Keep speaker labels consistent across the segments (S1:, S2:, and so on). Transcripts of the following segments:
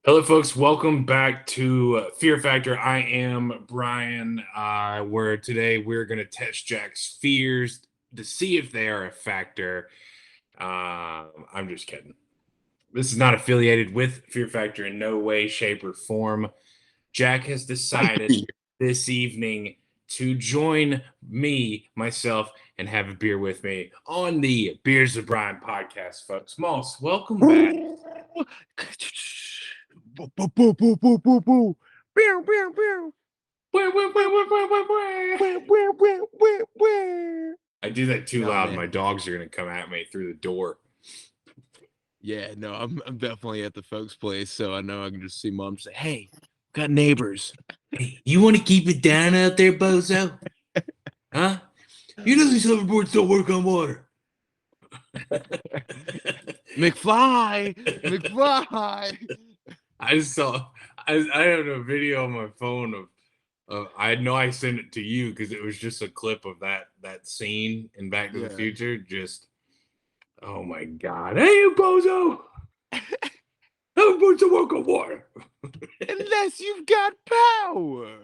S1: Hello, folks. Welcome back to Fear Factor. I am Brian. Where today we're going to test Jack's fears to see if they are a factor. I'm just kidding. This is not affiliated with Fear Factor in no way, shape, or form. Jack has decided this evening to join me, myself, and have a beer with me on the Beers of Brian podcast, folks. Moss, welcome back.
S2: Boo, boo, boo, boo, boo, boo, boo. Meow, meow, meow. Meow, meow, meow, meow, meow.
S1: I do that too
S2: Oh,
S1: loud.
S2: man.
S1: My dogs are gonna come at me through the door.
S2: Yeah, no, I'm definitely at the folks' place, so I know I can just see mom say, "Hey, got neighbors."
S1: Hey, you want to keep it down out there, bozo? Huh? You know these hoverboards don't work on water.
S2: McFly, McFly.
S1: I just saw. I have a video on my phone of. I know I sent it to you because it was just a clip of that scene in Back to the
S2: Yeah.
S1: Future. Just, oh my god! Hey, you bozo! Hoverboards don't work on water.
S2: Unless you've got power.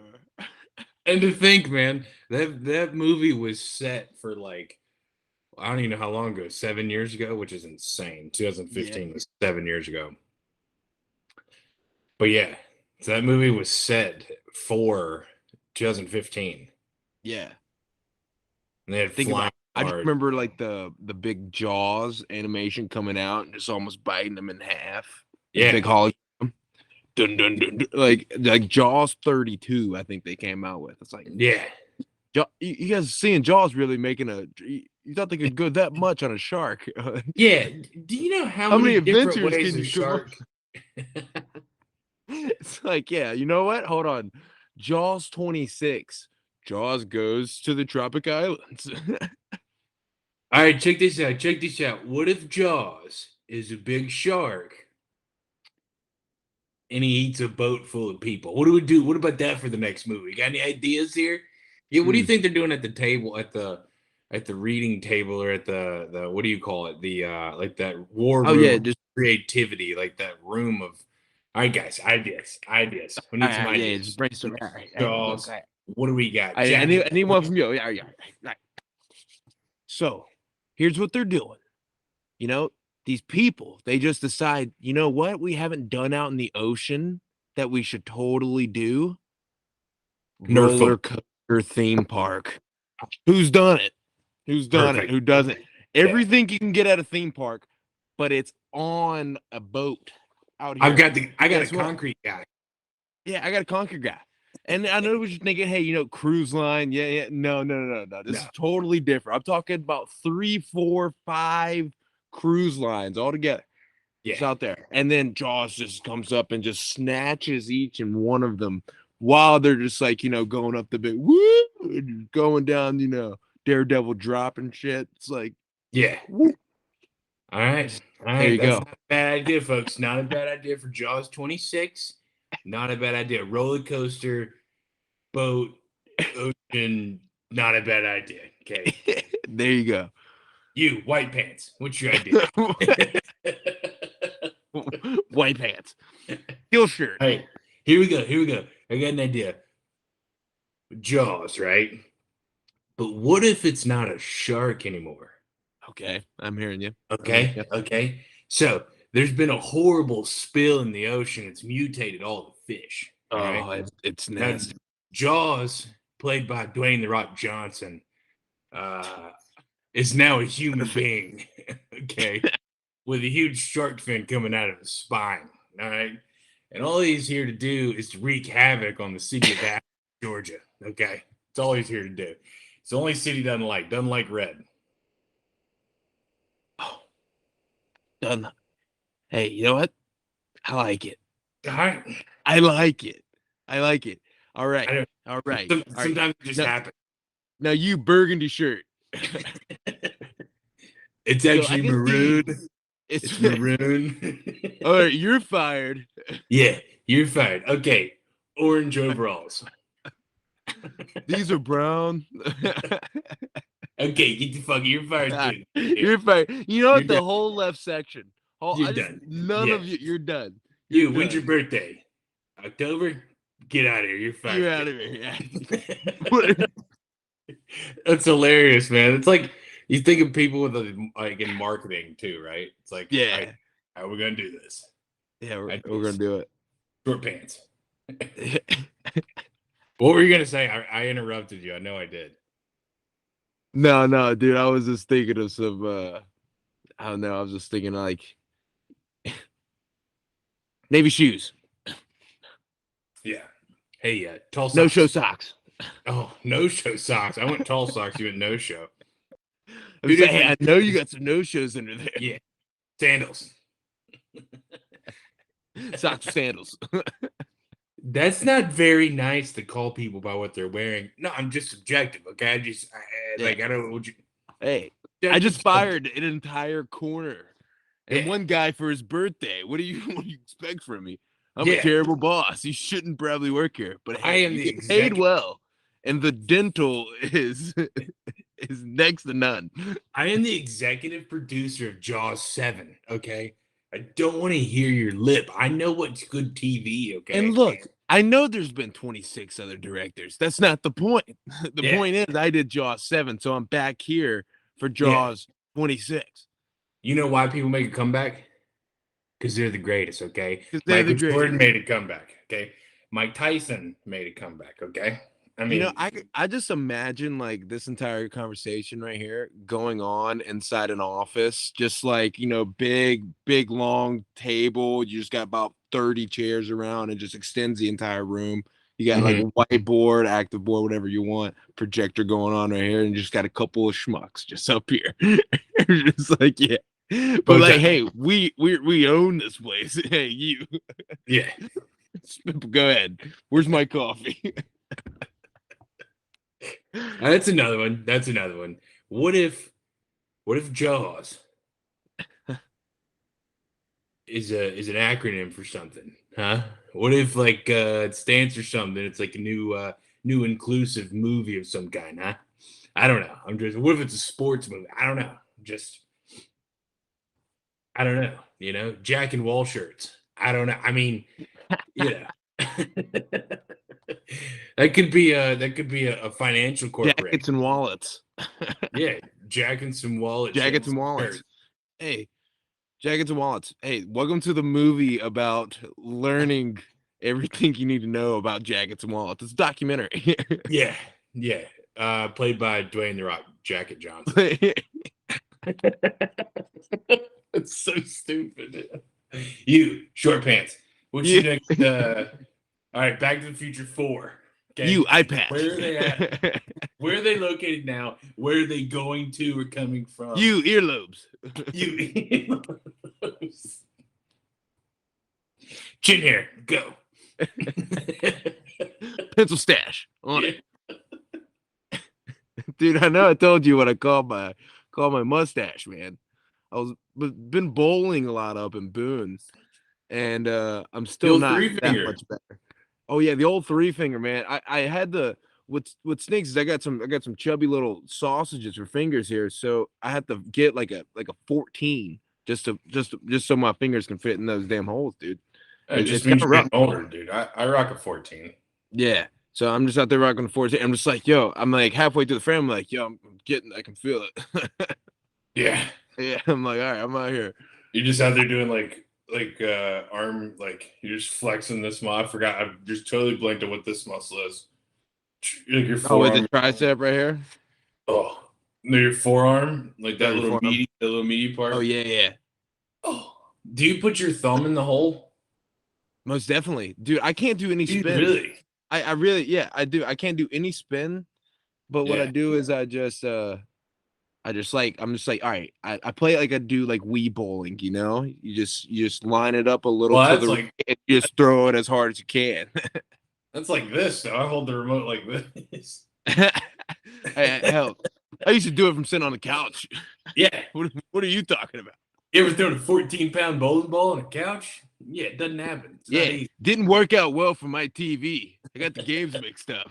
S1: And to think, man, that movie was set for like I don't even know how long ago, 7 years ago, which is insane. 2015 was 7 years ago. But yeah, so that movie was set for 2015.
S2: Yeah.
S1: And they had
S2: Think
S1: flying
S2: about. I just
S1: cars.
S2: remember like the big Jaws animation coming out and just almost biting them in half. The
S1: Yeah.
S2: big hologram. Dun, dun, dun, dun. Like Jaws 32, I think they came out with. It's like,
S1: Yeah.
S2: you guys seeing Jaws really making you thought they could go that much on a shark.
S1: Yeah. Do you know how
S2: How
S1: many
S2: many
S1: different
S2: adventures
S1: ways
S2: can
S1: a
S2: you come up?
S1: shark?
S2: It's like, yeah, you know what? Hold on. Jaws 26. Jaws goes to the tropic islands.
S1: All right, check this out. Check this out. What if Jaws is a big shark and he eats a boat full of people? What do we do? What about that for the next movie? Got any ideas here? Yeah, what do you think they're doing at the table at the reading table or at the what do you call it? The like that war room
S2: Yeah,
S1: of
S2: just
S1: creativity, like that room of all right, guys, ideas. We need some
S2: yeah, just
S1: ideas.
S2: brainstorm. All right,
S1: Jaws. What do we got?
S2: I
S1: Jack.
S2: need one from you. Yeah. Right. So here's what they're doing. You know, these people, they just decide, you know what we haven't done out in the ocean that we should totally do? Roller coaster theme park. Who's done it? Who's done
S1: Perfect.
S2: it? Who doesn't? Everything you can get at a theme park, but it's on a boat out here.
S1: I got a concrete guy.
S2: Yeah, I got a concrete guy. And I know what you're thinking, hey, cruise line. Yeah. No. This is totally different. I'm talking about 3, 4, 5 cruise lines all together.
S1: Yeah.
S2: It's out there. And then Jaws just comes up and just snatches each and one of them while they're just like, going up the big woo, going down, Daredevil dropping shit. It's like,
S1: yeah.
S2: Woo.
S1: All right.
S2: There you
S1: That's
S2: go.
S1: not a bad idea, folks. Not a bad idea for Jaws 26. Not a bad idea. Roller coaster, boat, ocean. Not a bad idea. Okay.
S2: There you go.
S1: You, white pants. What's your idea?
S2: White pants. Kill shirt.
S1: Hey, here we go. I got an idea. Jaws, right? But what if it's not a shark anymore?
S2: Okay, I'm hearing you.
S1: Okay. Okay. So there's been a horrible spill in the ocean. It's mutated all the fish.
S2: Right? It's nasty.
S1: Now, Jaws, played by Dwayne "The Rock" Jawson, is now a human being. Okay. With a huge shark fin coming out of his spine. All right. And all he's here to do is to wreak havoc on the city of Athens, Georgia. Okay. That's all he's here to do. It's the only city doesn't like red.
S2: Oh, done. Hey, you know what? I like it.
S1: All right.
S2: I like it. All right.
S1: Sometimes it just happens.
S2: Now you burgundy shirt.
S1: It's actually maroon. It's maroon.
S2: All right, you're fired.
S1: Yeah, you're fired. Okay, orange overalls.
S2: These are brown.
S1: Okay, get the fuck. You're fired too.
S2: You're fired. You know what? The whole left section.
S1: You're done.
S2: None of you. You're done.
S1: You, when's your birthday? October? Get out of here. You're
S2: You're
S1: fired.
S2: out of here. Yeah.
S1: That's hilarious, man. It's like you think of people with like in marketing too, right? It's like, all right,
S2: Yeah.
S1: how are we gonna do this?
S2: Yeah, we're
S1: I
S2: gonna do
S1: short pants.
S2: it.
S1: What were you gonna say? I interrupted you. I know I did.
S2: No, dude. I was just thinking of some I don't know, I was just thinking like navy shoes.
S1: Yeah. Hey, tall
S2: No
S1: socks.
S2: show socks.
S1: Oh, no show socks. I went tall socks. You went no show.
S2: I
S1: Two
S2: was like, hey,
S1: different.
S2: I know you got some no shows under there.
S1: Yeah. Sandals.
S2: Socks or sandals.
S1: That's not very nice to call people by what they're wearing. No, I'm just subjective. Okay, like I don't know what you.
S2: Hey, I just fired an entire corner and
S1: Yeah.
S2: one guy for his birthday. What do you expect from me? I'm a
S1: Yeah.
S2: terrible boss. You shouldn't probably work here. But
S1: I
S2: hey,
S1: am
S2: you
S1: the
S2: get paid
S1: executive.
S2: well, and the dental is is next to none.
S1: I am the executive producer of Jaws 7. Okay, I don't want to hear your lip. I know what's good TV. Okay,
S2: And look, I know there's been 26 other directors. That's not the point. The
S1: Yeah.
S2: point is I did Jaws 7, so I'm back here for
S1: Yeah.
S2: Jaws 26.
S1: You know why people make a comeback? Because they're the greatest. Okay,
S2: 'Cause they're the
S1: Michael Jordan
S2: greatest.
S1: made a comeback. Okay, Mike Tyson made a comeback. Okay, I
S2: You
S1: mean,
S2: know, I just imagine like this entire conversation right here going on inside an office, just like, you know, big, long table. You just got about 30 chairs around and just extends the entire room. You got like
S1: Mhm.
S2: whiteboard, active board, whatever you want, projector going on right here, and you just got a couple of schmucks just up here. Just like, yeah. But like, hey, we own this place. Hey, you
S1: Yeah.
S2: go ahead. Where's my coffee?
S1: That's another one. That's another one. What if Jaws is an acronym for something? Huh? What if like it stands for something? It's like a new inclusive movie of some kind, huh? I don't know. I'm just what if it's a sports movie? I don't know. Just I don't know. Jack and Wall shirts. I don't know. I mean, yeah. That could be a financial corporation.
S2: Jackets and wallets.
S1: Yeah, Jack and some wallet
S2: Jackets
S1: shirts.
S2: and wallets. Hey, jackets and wallets. Hey, welcome to the movie about learning everything you need to know about jackets and wallets. It's a documentary.
S1: Yeah, yeah. Played by Dwayne the Rock Jacket Johnson. It's so stupid. You short pants. What's your next? All right, Back to the Future 4. Okay,
S2: You iPad.
S1: where are they at? Where are they located now? Where are they going to or coming from?
S2: You earlobes.
S1: You chin hair, go.
S2: Pencil stash on it. Dude, I know I told you what I call my mustache, man. I was been bowling a lot up in Boone, and I'm still
S1: old
S2: not
S1: three
S2: that
S1: finger.
S2: much better. Oh yeah, the old three finger, man. I had the what stinks is I got some chubby little sausages for fingers here, so I had to get like a 14 just so my fingers can fit in those damn holes, dude.
S1: It just
S2: It's
S1: means
S2: kind of
S1: you're
S2: rough.
S1: getting older, dude. I rock a 14.
S2: Yeah. So I'm just out there rocking the 14. I'm just like, yo, I'm like halfway through the frame. I'm like, yo, I can feel it.
S1: Yeah.
S2: Yeah. I'm like, all right, I'm out here.
S1: You're just out there doing like arm, like you're just flexing this muscle. I forgot. I just totally blanked on what this muscle is. Like your
S2: Oh, with
S1: forearm.
S2: the tricep right here.
S1: Oh, no, your forearm, like that
S2: Oh, your
S1: little
S2: forearm.
S1: meaty part.
S2: Oh yeah.
S1: Oh, do you put your thumb in the hole?
S2: Most definitely, dude. I can't do any
S1: Do you
S2: spin.
S1: really?
S2: I really, yeah, I do. I can't do any spin. But what I
S1: Yeah.
S2: do is I'm just like, all right, I play like I do like Wii bowling, you know? You just line it up a little
S1: Well,
S2: to
S1: that's
S2: the
S1: like
S2: and just throw it as hard as you can.
S1: that's like this. So I hold the remote like this.
S2: Hell, I used to do it from sitting on the couch.
S1: Yeah.
S2: What are you talking about?
S1: You ever thrown a 14-pound bowling ball on a couch? Yeah, it doesn't happen. It's not
S2: Yeah,
S1: easy.
S2: didn't work out well for my TV. I got the games mixed up.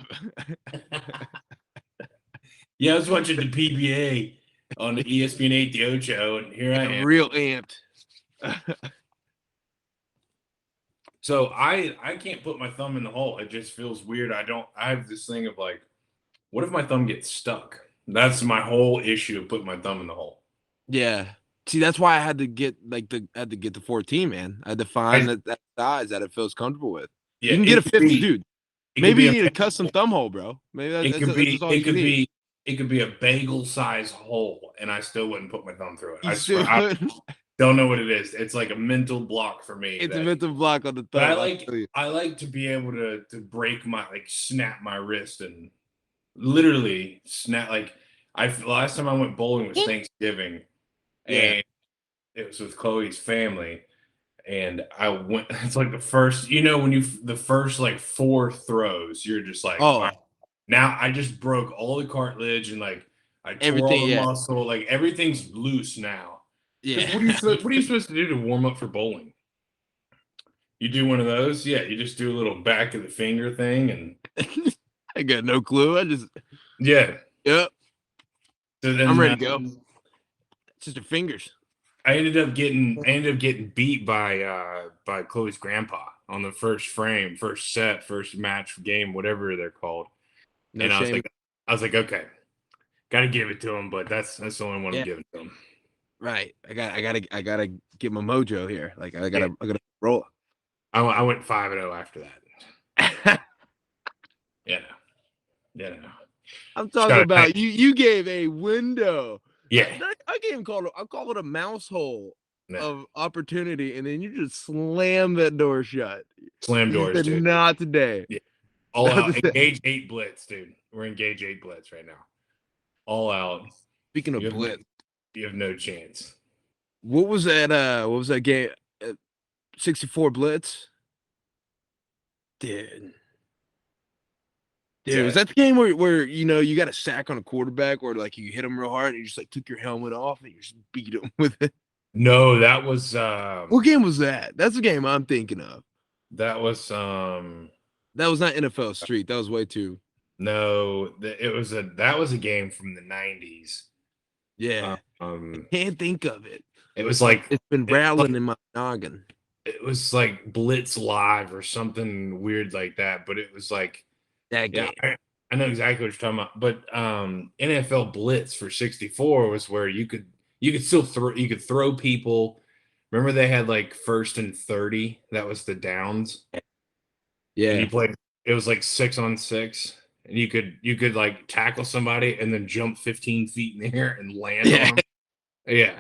S1: Yeah, I was watching the PBA on the ESPN 8 The Ocho, and here I am.
S2: Real amped.
S1: So I can't put my thumb in the hole. It just feels weird. I have this thing of like, what if my thumb gets stuck? That's my whole issue of putting my thumb in the hole.
S2: Yeah. See, that's why I had to get the 14, man. I had to find
S1: I
S2: that size that it feels comfortable with.
S1: Yeah,
S2: You can get a 50, dude.
S1: it could
S2: Maybe
S1: be
S2: you
S1: a
S2: need a custom thumb hole, bro. Maybe
S1: it could
S2: that's
S1: be
S2: just all
S1: it
S2: you
S1: could
S2: need.
S1: be it could be a bagel size hole, and I still wouldn't put my thumb through it.
S2: You
S1: I
S2: still
S1: swear, I don't know what it is. It's like a mental block for me
S2: it's a
S1: that.
S2: mental block on the
S1: But
S2: thumb. I feel you.
S1: I like to be able to break my like snap my wrist and literally snap like I last time I went bowling was Thanksgiving
S2: Yeah.
S1: and it was with Chloe's family and I went it's like the first when you the first like four throws you're just like all right,
S2: Oh,
S1: now I just broke all the cartilage and like I tore all
S2: everything.
S1: the
S2: Yeah.
S1: muscle like everything's loose now because
S2: Yeah.
S1: what are you supposed to do to warm up for bowling? You do one of those? Yeah, you just do a little back of the finger thing and
S2: I got no clue. I just
S1: yeah.
S2: yep.
S1: So
S2: I'm
S1: then
S2: ready to go. It's just your fingers.
S1: I ended up getting beat by Chloe's grandpa on the first frame, first set, first match game, whatever they're called.
S2: No
S1: And
S2: shame.
S1: I was like, okay, gotta give it to him, but that's the only one I'm
S2: Yeah.
S1: giving to him.
S2: Right. I gotta get my mojo here. Like
S1: Yeah.
S2: I gotta roll.
S1: I went 5-0 after that. Yeah, yeah.
S2: I'm
S1: Just
S2: talking
S1: gotta
S2: about you. You gave a window.
S1: yeah.
S2: I gave called. I call it a mouse hole
S1: No.
S2: of opportunity, and then you just slam that door shut.
S1: Slam
S2: You
S1: doors,
S2: said,
S1: dude.
S2: "Not today."
S1: Yeah. All
S2: Not
S1: out.
S2: today.
S1: Engage 8 blitz, dude. We're engage 8 blitz right now. All out.
S2: Speaking
S1: You
S2: of
S1: have
S2: blitz,
S1: you have no chance.
S2: what was that? What was that game? 64 blitz, dude. Dude,
S1: Yeah.
S2: was that the game where you got a sack on a quarterback, or like you hit him real hard and you just like took your helmet off and you just beat him with it?
S1: No, that was
S2: What game was that? That's the game I'm thinking of.
S1: that was
S2: That was not NFL Street. That was way too.
S1: no, that was a game from the 90s.
S2: Yeah, I
S1: Um
S2: can't think of it.
S1: it was
S2: It's been rattling in my noggin.
S1: it was like Blitz Live or something weird like that, but it was like
S2: That
S1: yeah,
S2: game.
S1: I know exactly what you're talking about. But NFL Blitz for 64 was where you could still throw people. Remember they had like first and 30, that was the downs. And
S2: Yeah,
S1: you played it was like 6-on-6 and you could like tackle somebody and then jump 15 feet in the air and land on
S2: yeah.
S1: them. Yeah.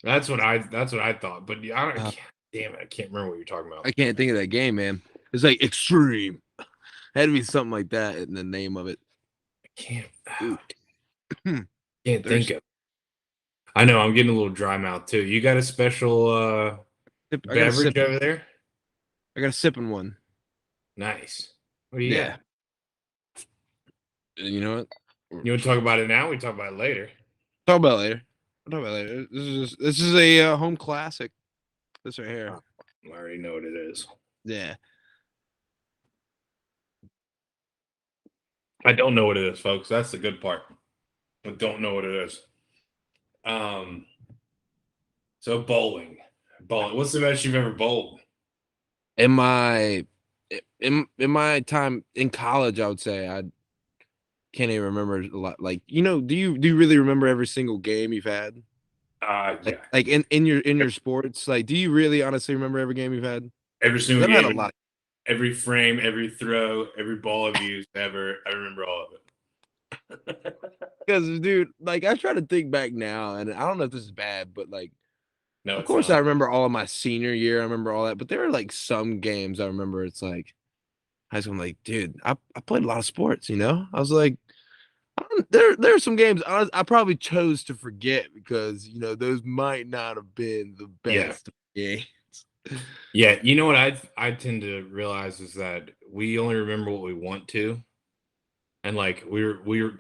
S1: That's what I thought. But I don't damn it, I can't remember what you're talking about.
S2: I can't think of that game, man. It's like extreme. Had to be something like that in the name of it.
S1: I can't can't
S2: There's
S1: think of. I know I'm getting a little dry mouth too. You got a special
S2: I got a sip.
S1: beverage over there?
S2: I got a sipping one.
S1: Nice. What do you
S2: Yeah.
S1: got?
S2: You know what?
S1: You want to talk about it now? We talk about it later.
S2: Talk about it later. We'll talk about it later. This is a home classic. This right here.
S1: I already know what it is.
S2: Yeah.
S1: I don't know what it is, folks. That's the good part. I don't know what it is. So bowling. Bowling. What's the best you've ever bowled?
S2: In my time in college, I would say I can't even remember a lot. Like, do you really remember every single game you've had?
S1: Yeah.
S2: Like in your sports, like, do you really honestly remember every game you've had?
S1: Every single
S2: I've had a
S1: game,
S2: lot.
S1: every frame, every throw, every ball I've used ever. I remember all of it.
S2: Because, dude, like, I try to think back now, and I don't know if this is bad, but like,
S1: No,
S2: of
S1: it's
S2: course, I
S1: not.
S2: remember all of my senior year. I remember all that, but there were like some games I remember. It's like high school. I'm like, dude, I played a lot of sports. I was like, there are some games I probably chose to forget because those might not have been the
S1: Yeah.
S2: best games.
S1: Yeah, you know what I tend to realize is that we only remember what we want to, and like we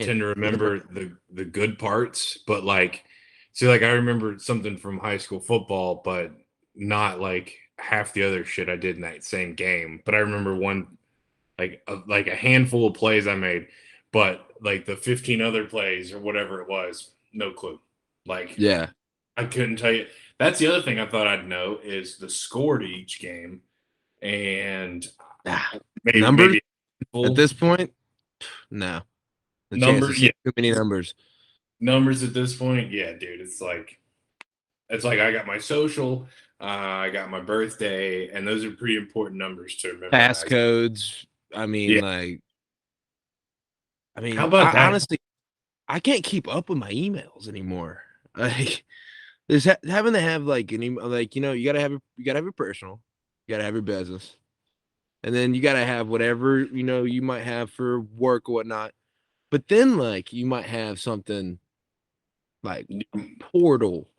S1: tend to remember the good parts, but like see, like I remember something from high school football, but not like half the other shit I did in that same game. But I remember one like a handful of plays I made, but like the 15 other plays or whatever it was, no clue. Like
S2: Yeah,
S1: I couldn't tell you. That's the other thing I thought I'd know is the score to each game. and
S2: Ah,
S1: maybe
S2: numbers
S1: maybe
S2: at this point, no. The chances
S1: numbers, yeah,
S2: too many numbers.
S1: numbers at this point, yeah, dude. It's like I got my social, I got my birthday, and those are pretty important numbers to memorize.
S2: Passcodes. I mean,
S1: Yeah.
S2: like,
S1: How about
S2: I
S1: that?
S2: honestly, I can't keep up with my emails anymore. Like, there's having to have like an email, like you gotta have your personal, you gotta have your business, and then you gotta have whatever you might have for work or whatnot. But then like you might have something like a portal,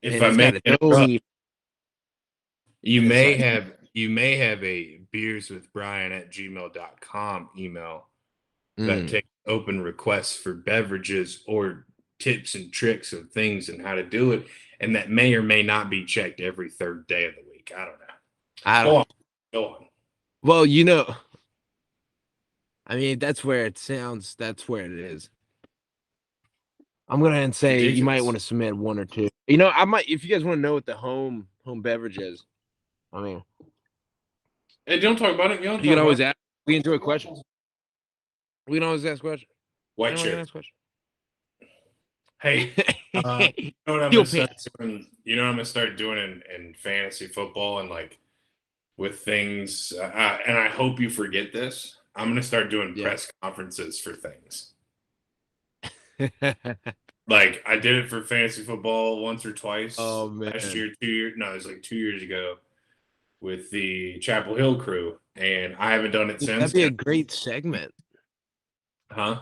S1: If
S2: and
S1: I
S2: it's
S1: may
S2: got its own
S1: interrupt,
S2: email,
S1: you
S2: and it's
S1: may
S2: like,
S1: have you may have a beerswithbrian@gmail.com email that
S2: mm,
S1: takes open requests for beverages or tips and tricks of things and how to do it, and that may or may not be checked every third day of the week. I don't know.
S2: I
S1: Go
S2: don't.
S1: on, go on.
S2: Well, I mean, that's where it sounds. That's where it is. I'm gonna say you might
S1: Ridiculous.
S2: want to submit one or two. I might if you guys want to know what the home beverage is. I mean,
S1: Hey, don't talk about it. You don't
S2: you
S1: talk
S2: can
S1: about
S2: always
S1: it.
S2: ask. We enjoy questions. We can always ask questions.
S1: White
S2: Anyone can
S1: shirt.
S2: ask questions.
S1: Hey, you know what I'm
S2: Steel
S1: gonna start
S2: pants.
S1: doing? You know what I'm gonna start doing in fantasy football and like with things. And I hope you forget this. I'm gonna start doing
S2: Yeah.
S1: press conferences for things. Like I did it for fantasy football once or twice
S2: Oh
S1: last
S2: man,
S1: year, 2 years. No, it was like 2 years ago with the Chapel Hill crew, and I haven't done it
S2: that'd
S1: since.
S2: be a great segment.
S1: Huh?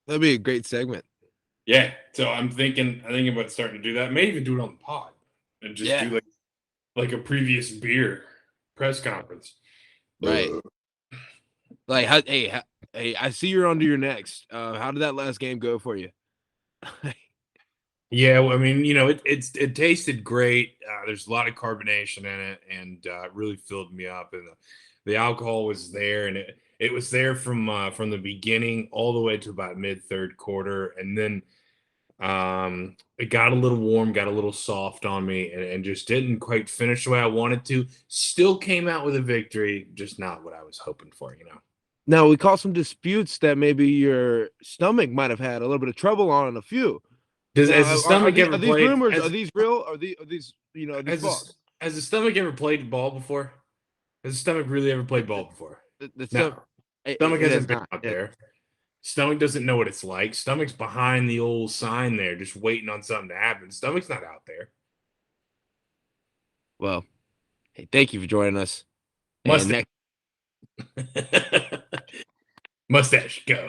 S2: That'd be a great segment.
S1: Yeah. So I'm thinking about starting to do that. Maybe even do it on the pod and just
S2: Yeah.
S1: do like a previous beer press conference.
S2: Right. Like, hey, I see you're on to your next. How did that last game go for you?
S1: Yeah, well, I mean, it tasted great. There's a lot of carbonation in it, and it really filled me up. And the alcohol was there, and it was there from the beginning all the way to about mid third quarter, and then it got a little warm, got a little soft on me, and just didn't quite finish the way I wanted to. Still came out with a victory, just not what I was hoping for.
S2: Now we caught some disputes that maybe your stomach might have had a little bit of trouble on a few.
S1: Does
S2: Now,
S1: has the stomach
S2: are
S1: ever
S2: these
S1: played
S2: rumors? Are
S1: as
S2: these real? Are these are these
S1: has
S2: false?
S1: has the stomach ever played ball before? Has the stomach really ever played ball before?
S2: The stuff
S1: No. Stomach
S2: it has
S1: hasn't been
S2: not.
S1: out there. Stomach doesn't know what it's like. Stomach's behind the old sign there, just waiting on something to happen. Stomach's not out there.
S2: Well, hey, thank you for joining us. And
S1: Mustache.
S2: next,
S1: Mustache, go.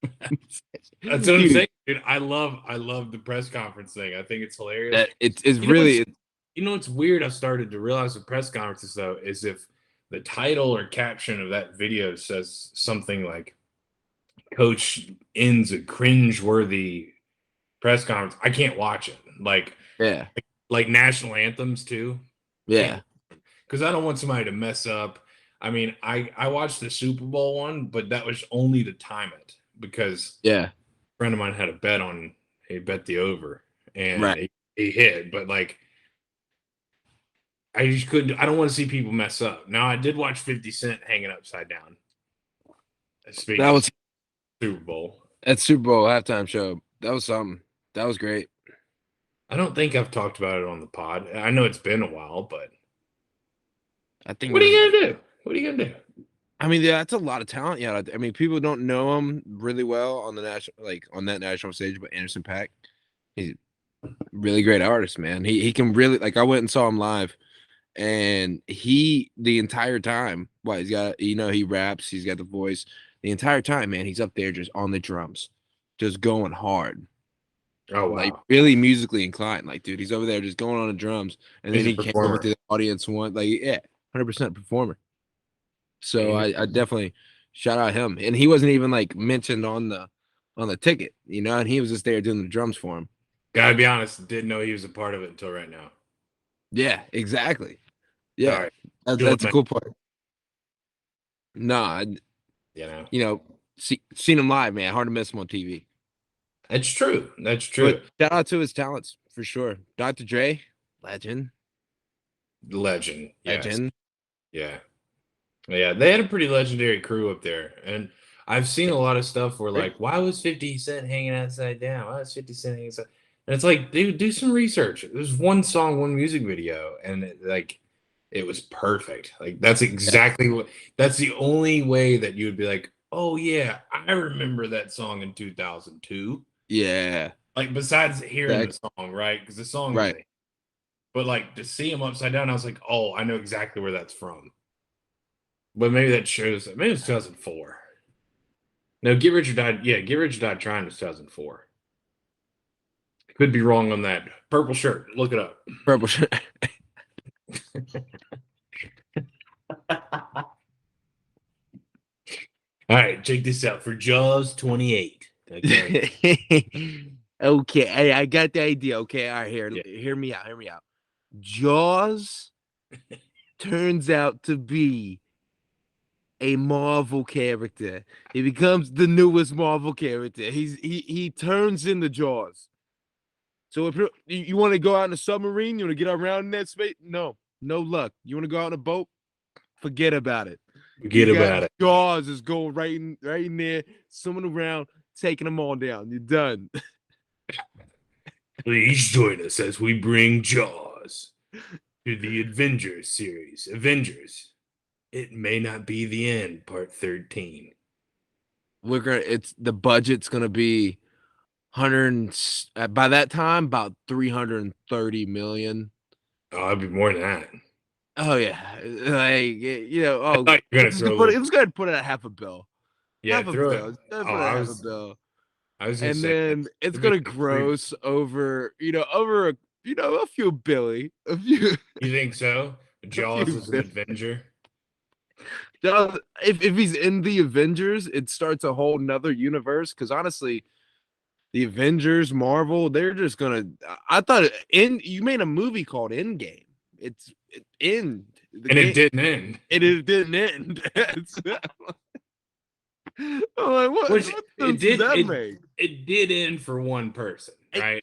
S1: That's what I'm
S2: dude,
S1: saying, dude. I love the press conference thing. I think it's hilarious.
S2: that it's
S1: You know what's
S2: really
S1: you know what's weird? I've started to realize with press conferences though is if the title or caption of that video says something like "Coach ends a cringe-worthy press conference," I can't watch it.
S2: yeah,
S1: Like national anthems too.
S2: yeah,
S1: Can't because I don't want somebody to mess up. I mean, I watched the Super Bowl one, but that was only to time it because
S2: yeah,
S1: a friend of mine had a bet on he bet the over and
S2: right.
S1: he hit, but like I just couldn't. I don't want to see people mess up. Now I did watch 50 Cent hanging upside down.
S2: That
S1: Speaking of
S2: was
S1: Super Bowl,
S2: that Super Bowl halftime show. That was something. That was great.
S1: I don't think I've talked about it on the pod. I know it's been a while, but
S2: I think it
S1: what are
S2: was.
S1: you gonna do? What are you gonna do?
S2: I mean, yeah, that's a lot of talent. Yeah, I mean, people don't know him really well on the national, like on that national stage. But Anderson .Paak, he's a really great artist, man. He can really like. I went and saw him live, and he the entire time. Well, he's got he raps. He's got the voice. The entire time, man, he's up there just on the drums, just going hard,
S1: Oh
S2: like
S1: wow,
S2: really musically inclined. Like, dude, he's over there just going on the drums, and
S1: he's
S2: then
S1: a
S2: he came over
S1: performer.
S2: to the audience one, like, yeah, 100% performer. So
S1: He's
S2: I definitely shout out him. And he wasn't even like mentioned on the ticket, and he was just there doing the drums for him.
S1: Gotta be honest, didn't know he was a part of it until right now.
S2: Yeah, exactly. Yeah.
S1: Sorry, feeling
S2: That's a
S1: my,
S2: cool part. Nah,
S1: you know.
S2: seen him live, man. Hard to miss him on TV.
S1: That's true. That's
S2: But
S1: true.
S2: shout out to his talents for sure. Dr. Dre, legend,
S1: Legend. Yes.
S2: legend.
S1: Yeah. Yeah, they had a pretty legendary crew up there, and I've seen a lot of stuff where
S2: Great.
S1: like, why was 50 Cent hanging outside down? Why was 50 Cent hanging outside? And it's like, dude, do some research. There's one song, one music video, and it was perfect. Like that's
S2: Yeah.
S1: exactly what. That's the only way that you would be like, oh yeah, I remember that song in 2002.
S2: Yeah.
S1: Like besides hearing
S2: That,
S1: the song, right? Because the song is
S2: right.
S1: a, but like to see him upside down, I was like, oh, I know exactly where that's from. But maybe that shows. Maybe it's 2004. No, Get Rich or Die. Yeah, Get Rich or Die Trying was 2004. Could be wrong on that. Purple shirt. Look it up.
S2: Purple shirt.
S1: All right, check this out for Jaws 28. Okay.
S2: Okay, hey, I got the idea. Okay, all right,
S1: Yeah.
S2: hear me out. Hear me out. Jaws turns out to be a Marvel character. He becomes the newest Marvel character. He turns into Jaws. So if you want to go out in a submarine, you want to get around in that space, no luck. You want to go out in a boat, forget about it. You
S1: Forget
S2: got
S1: about it.
S2: Jaws is going right in there, swimming around, taking them all down. You're done.
S1: Please join us as we bring Jaws to the Avengers series. Avengers. It may not be the end, part 13.
S2: It's the budget's gonna be 100 by that time about 330 million.
S1: Oh, it'd be more than that.
S2: Oh yeah, like
S1: I thought you were gonna
S2: let's
S1: throw a
S2: put
S1: little.
S2: it. Let's go ahead and put it at half a bill.
S1: Yeah,
S2: Half a
S1: throw it.
S2: bill. Let's go ahead and
S1: Oh,
S2: put it at half a bill.
S1: I was gonna
S2: And
S1: say
S2: then it's
S1: it'd be
S2: gonna
S1: like three.
S2: gross over a few billy, a few
S1: You think so?
S2: a
S1: Jaws
S2: few
S1: is an
S2: billy.
S1: Avenger.
S2: If he's in the Avengers, it starts a whole nother universe. Because honestly, the Avengers, Marvel, they're just gonna. I thought you made a movie called Endgame. It end the
S1: And it
S2: game.
S1: didn't end.
S2: It didn't end. I'm like,
S1: Which
S2: what
S1: it
S2: sense does
S1: did
S2: that
S1: it
S2: make?
S1: it did end for one person, right?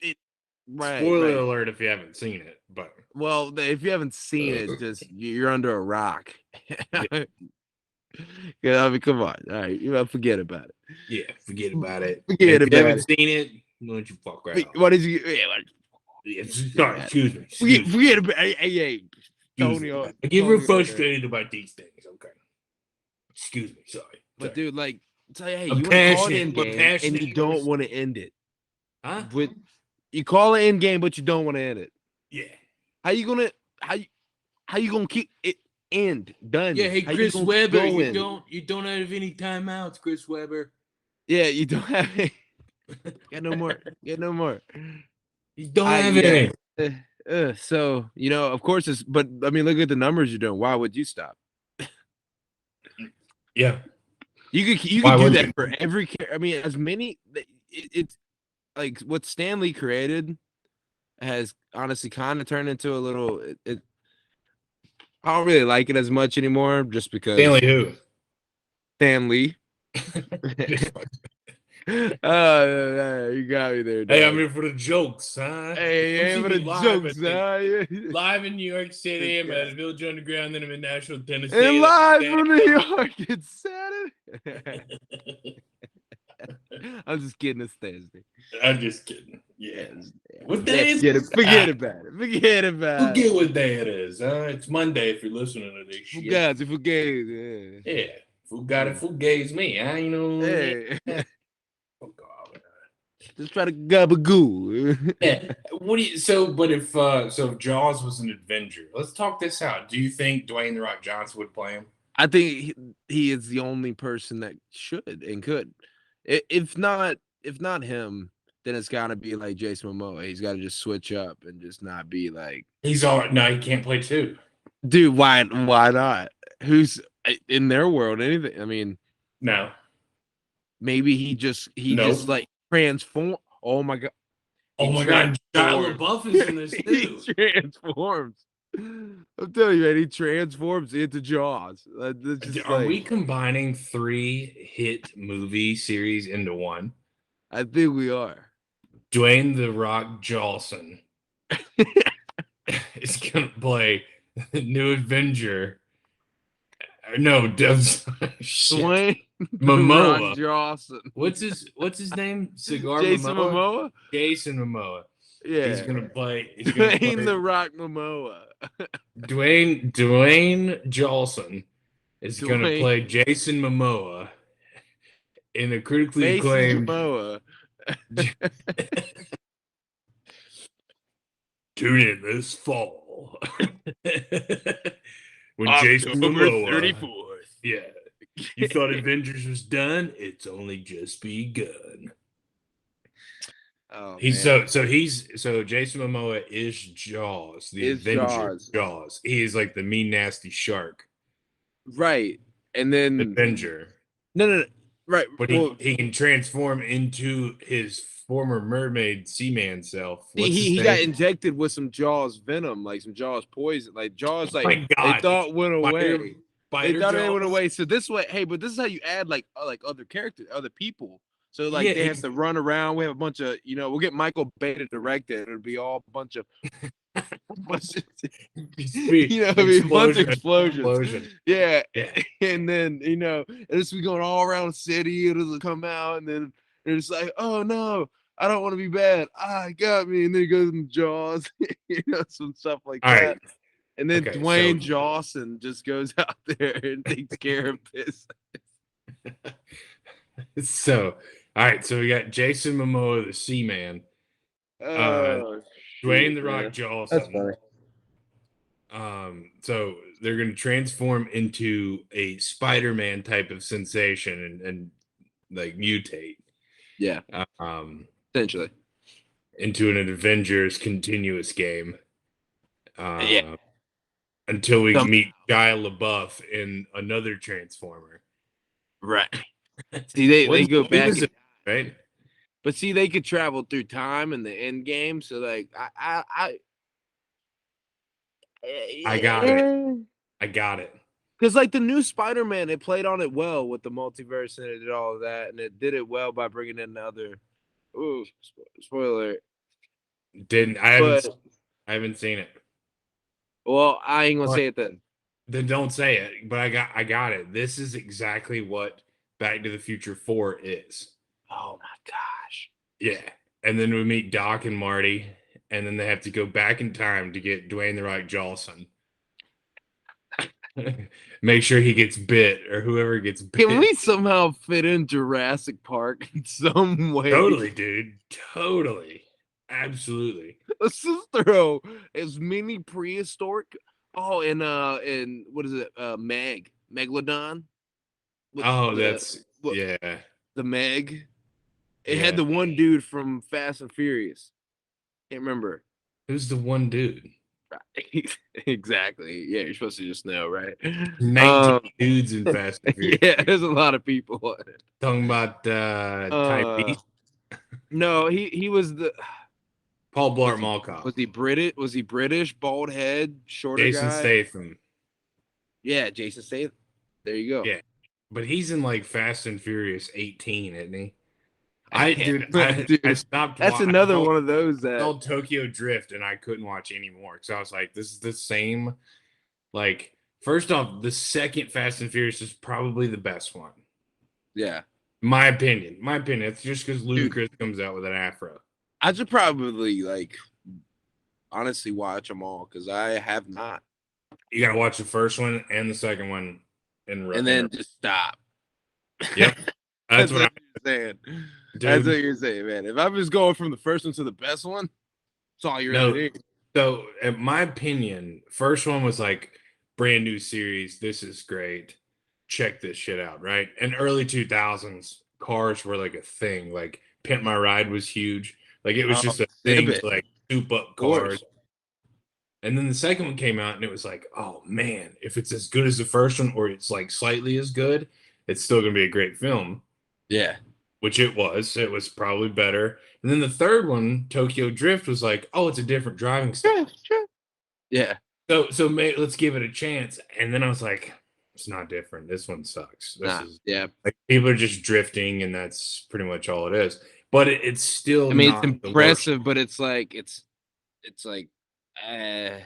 S2: Right,
S1: Spoiler
S2: right.
S1: alert if you haven't seen it, but
S2: Well, if you haven't seen it, just you're under a rock.
S1: yeah,
S2: Yeah, I mean, come on. All right, forget about it.
S1: yeah, forget about it.
S2: Forget
S1: If you
S2: about
S1: haven't
S2: it.
S1: seen it, why don't you fuck right off?
S2: What is you? Yeah,
S1: Yeah,
S2: forget
S1: sorry,
S2: about it.
S1: excuse me. Excuse me.
S2: Forget about. Hey,
S1: Excuse me.
S2: Tony.
S1: I get real frustrated about these things. Okay. Excuse me. Sorry.
S2: But dude, like, tell you, hey,
S1: I'm
S2: you want to call it
S1: passionate.
S2: in
S1: I'm
S2: game, and
S1: passionate.
S2: you don't want to end it.
S1: Huh?
S2: But you call it in game, but you don't want to end it.
S1: Yeah.
S2: How you gonna keep it end done?
S1: Yeah. Hey,
S2: How
S1: Chris
S2: gonna
S1: Webber,
S2: going?
S1: you don't have any timeouts, Chris Webber.
S2: Yeah, you don't have it. Get no more. Get no more.
S1: You don't have
S2: Yeah.
S1: any.
S2: So of course but I mean, look at the numbers you're doing. Why would you stop?
S1: Yeah.
S2: You
S1: Why
S2: could do
S1: would
S2: that
S1: you?
S2: for every. I mean, as many. It's like what Stanley created has honestly kind of turned into a little. I don't really like it as much anymore, just because
S1: Stanley who?
S2: Stanley.
S1: Just-
S2: You got me there, dog.
S1: Hey, I'm here for the jokes, huh?
S2: Hey,
S1: Don't
S2: for
S1: see
S2: the
S1: me live
S2: jokes,
S1: at the-
S2: huh?
S1: Live in New York City, I'm
S2: Yeah.
S1: at Village Underground, then I'm in Nashville, Tennessee.
S2: And live
S1: then
S2: from
S1: I'm
S2: New York, it's Saturday. I'm just kidding. It's Thursday.
S1: I'm just kidding. Yeah. What
S2: Yeah,
S1: day is
S2: forget
S1: it?
S2: it. Forget about it. Forget about
S1: Forget
S2: it.
S1: what day it is, huh? It's Monday if you're listening to this shit.
S2: Fugazi, forget.
S1: Yeah. Who got it? Who gave me? Huh? You know.
S2: Hey,
S1: Fuck off.
S2: just try to gabagoo.
S1: Yeah. What do you? But if Jaws was an Avenger, let's talk this out. Do you think Dwayne the Rock Johnson would play him?
S2: I think he is the only person that should and could. If not him, then it's got to be like Jason Momoa. He's got to just switch up and just not be like.
S1: He's all right. No, he can't play too.
S2: Dude, why not? Who's in their world? Anything? I mean,
S1: No.
S2: maybe he just like transform. Oh my god!
S1: Oh my God, Shia LaBeouf is in this
S2: He
S1: too.
S2: transforms. I'm telling you, man, he transforms into Jaws.
S1: Are we combining 3 hit movie series into one?
S2: I think we are.
S1: Dwayne the Rock Jawson is gonna play the new Avenger. No, shit.
S2: Dwayne The Rock
S1: Momoa.
S2: Jawson.
S1: What's his name? Cigar
S2: Jason
S1: Momoa?
S2: Momoa?
S1: Jason Momoa.
S2: Yeah.
S1: He's gonna
S2: Dwayne The
S1: play
S2: Rock Momoa.
S1: Dwayne Jawson is gonna
S2: Dwayne
S1: play Jason Momoa in a critically
S2: Mason
S1: acclaimed
S2: Momoa.
S1: tune in this fall. When Jason
S2: October
S1: Momoa
S2: 34th.
S1: yeah. You thought Avengers was done? It's only just begun.
S2: Oh,
S1: He's
S2: man.
S1: so Jason Momoa is Jaws, the
S2: It's
S1: Avenger
S2: Jaws.
S1: Jaws. He is like the mean nasty shark
S2: Right. And then
S1: Avenger.
S2: no. Right.
S1: But
S2: Well,
S1: he can transform into his former mermaid seaman self. What's his
S2: he got
S1: name?
S2: injected with some Jaws venom, like some Jaws poison. Like Jaws,
S1: Oh
S2: like
S1: my
S2: they
S1: god.
S2: thought went away. They
S1: Spider
S2: thought it went
S1: Jaws?
S2: away. So this way, hey, but this is how you add like other characters, other people. So like
S1: Yeah,
S2: they have to run around. We have a bunch of, we'll get Michael Bay to direct it. It'll be all a bunch of, it'll be a bunch of explosions. Yeah.
S1: Yeah.
S2: And then it's be going all around the city. It'll come out, and then it's like, oh no, I don't want to be bad. It got me. And then it goes in Jaws, some stuff like
S1: All
S2: that.
S1: right.
S2: And then
S1: Okay,
S2: Dwayne Jawson just goes out there and takes care of this.
S1: So, all right. So we got Jason Momoa, the Seaman, Dwayne the Rock Jawson.
S3: That's funny.
S1: So they're going to transform into a Spider-Man type of sensation and like mutate.
S2: Yeah. Essentially.
S1: Into an Avengers continuous game.
S2: Yeah.
S1: Until we meet Shia LaBeouf in another Transformer.
S2: Right. See, they go back,
S1: right?
S2: But see, they could travel through time in the end game. So like,
S1: I got it. I got it.
S2: Because like the new Spider-Man, they played on it well with the multiverse, and it did all of that, and it did it well by bringing in other. Ooh, spoiler!
S1: I haven't seen it.
S2: Well, I ain't gonna say it then.
S1: Then don't say it. But I got it. This is exactly what Back to the Future 4 is.
S2: Oh my gosh!
S1: Yeah, and then we meet Doc and Marty, and then they have to go back in time to get Dwayne the Rock Jawson. Make sure he gets bit, or whoever gets bit.
S2: Can we somehow fit in Jurassic Park in some way?
S1: Totally, dude. Totally. Absolutely.
S2: Let's just throw as many prehistoric. Oh, and what is it? Megalodon.
S1: Yeah.
S2: The Meg. It had the one dude from Fast and Furious. Can't remember.
S1: Who's the one dude?
S2: Right. Exactly. Yeah, you're supposed to just know, right?
S1: 19 dudes in Fast and Furious.
S2: Yeah, there's a lot of people on it.
S1: Talking about Type
S2: No, he was the
S1: Paul Blart Mall Cop.
S2: Was he British? Was he British? Bald head, shorter
S1: Jason
S2: guy?
S1: Statham.
S2: Yeah, Jason Statham. There you go.
S1: Yeah, but he's in like Fast and Furious 18, isn't he? I stopped.
S2: That's another one of those that
S1: I saw Tokyo Drift, and I couldn't watch anymore because I was like, "This is the same." Like, first off, the second Fast and Furious is probably the best one.
S2: Yeah,
S1: my opinion. It's just because Ludacris comes out with an afro.
S2: I should probably honestly watch them all because I have not.
S1: You gotta watch the first one and the second one,
S2: and then just stop.
S1: Yep, that's what
S2: I'm saying. Dude. That's what you're saying, man. If I'm just going from the first one to the best one, that's all you're doing.
S1: So, in my opinion, first one was like brand new series. This is great. Check this shit out, right? In early 2000s, cars were like a thing. Like Pimp My Ride was huge. Like it was just a thing to like soup up cars. And then the second one came out, and it was like, oh man, if it's as good as the first one, or it's like slightly as good, it's still gonna be a great film.
S2: Yeah.
S1: Which it was. It was probably better. And then the third one, Tokyo Drift, was like, oh, it's a different driving style.
S2: Sure. Yeah.
S1: So let's give it a chance. And then I was like, it's not different. This one sucks.
S2: Yeah.
S1: Like people are just drifting, and that's pretty much all it is. But it's still.
S2: I mean, it's impressive, but it's like, yeah.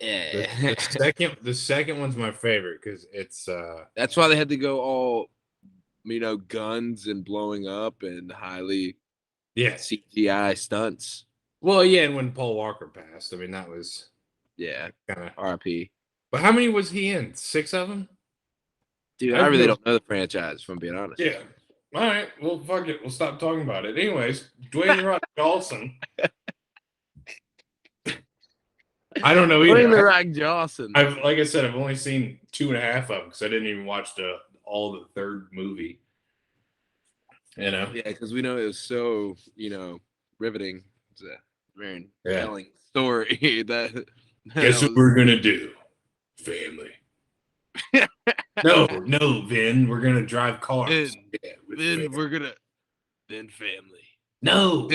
S1: The second one's my favorite because it's
S2: That's why they had to go all, guns and blowing up and highly CGI stunts.
S1: Well, yeah, and when Paul Walker passed, I mean that was
S2: kind
S1: of
S2: RIP.
S1: But how many was he in? 6 of them?
S2: Dude, I really don't know the franchise, if I'm being honest.
S1: Yeah. All right. Well, fuck it. We'll stop talking about it. Anyways, Dwayne The Rock Jawson. I don't know either.
S2: Dwayne The Rock Jawson.
S1: Like I said, I've only seen 2.5 of them because I didn't even watch all the third movie.
S2: Yeah, because we know it was so riveting. It's a very telling story.
S1: Guess what we're gonna do, family. No, Vin. We're gonna drive cars.
S2: Vin, Vin family.
S1: No,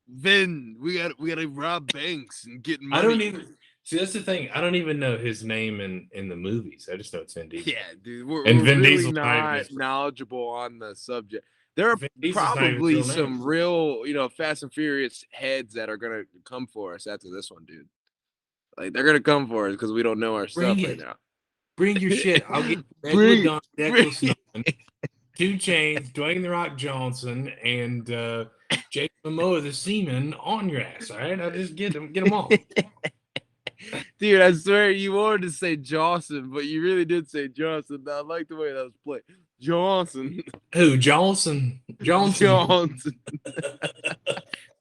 S2: Vin, we gotta rob banks and get money.
S1: I don't even see. That's the thing. I don't even know his name in the movies. I just know it's Vin Diesel.
S2: Yeah, dude, we're
S1: Vin
S2: really
S1: Diesel's
S2: not knowledgeable on the subject. There are probably some real, Fast and Furious heads that are gonna come for us after this one, dude. Like they're gonna come for us because we don't know our stuff right now.
S1: Bring your shit. I'll get Red Necklace 2 Chainz, Dwayne The Rock Johnson, and Jason Momoa the Seaman on your ass. All right, I'll just get them all.
S2: Dude, I swear you wanted to say Jawson, but you really did say Johnson. I like the way that was played. Johnson.
S1: Who? Johnson.
S2: Johnson.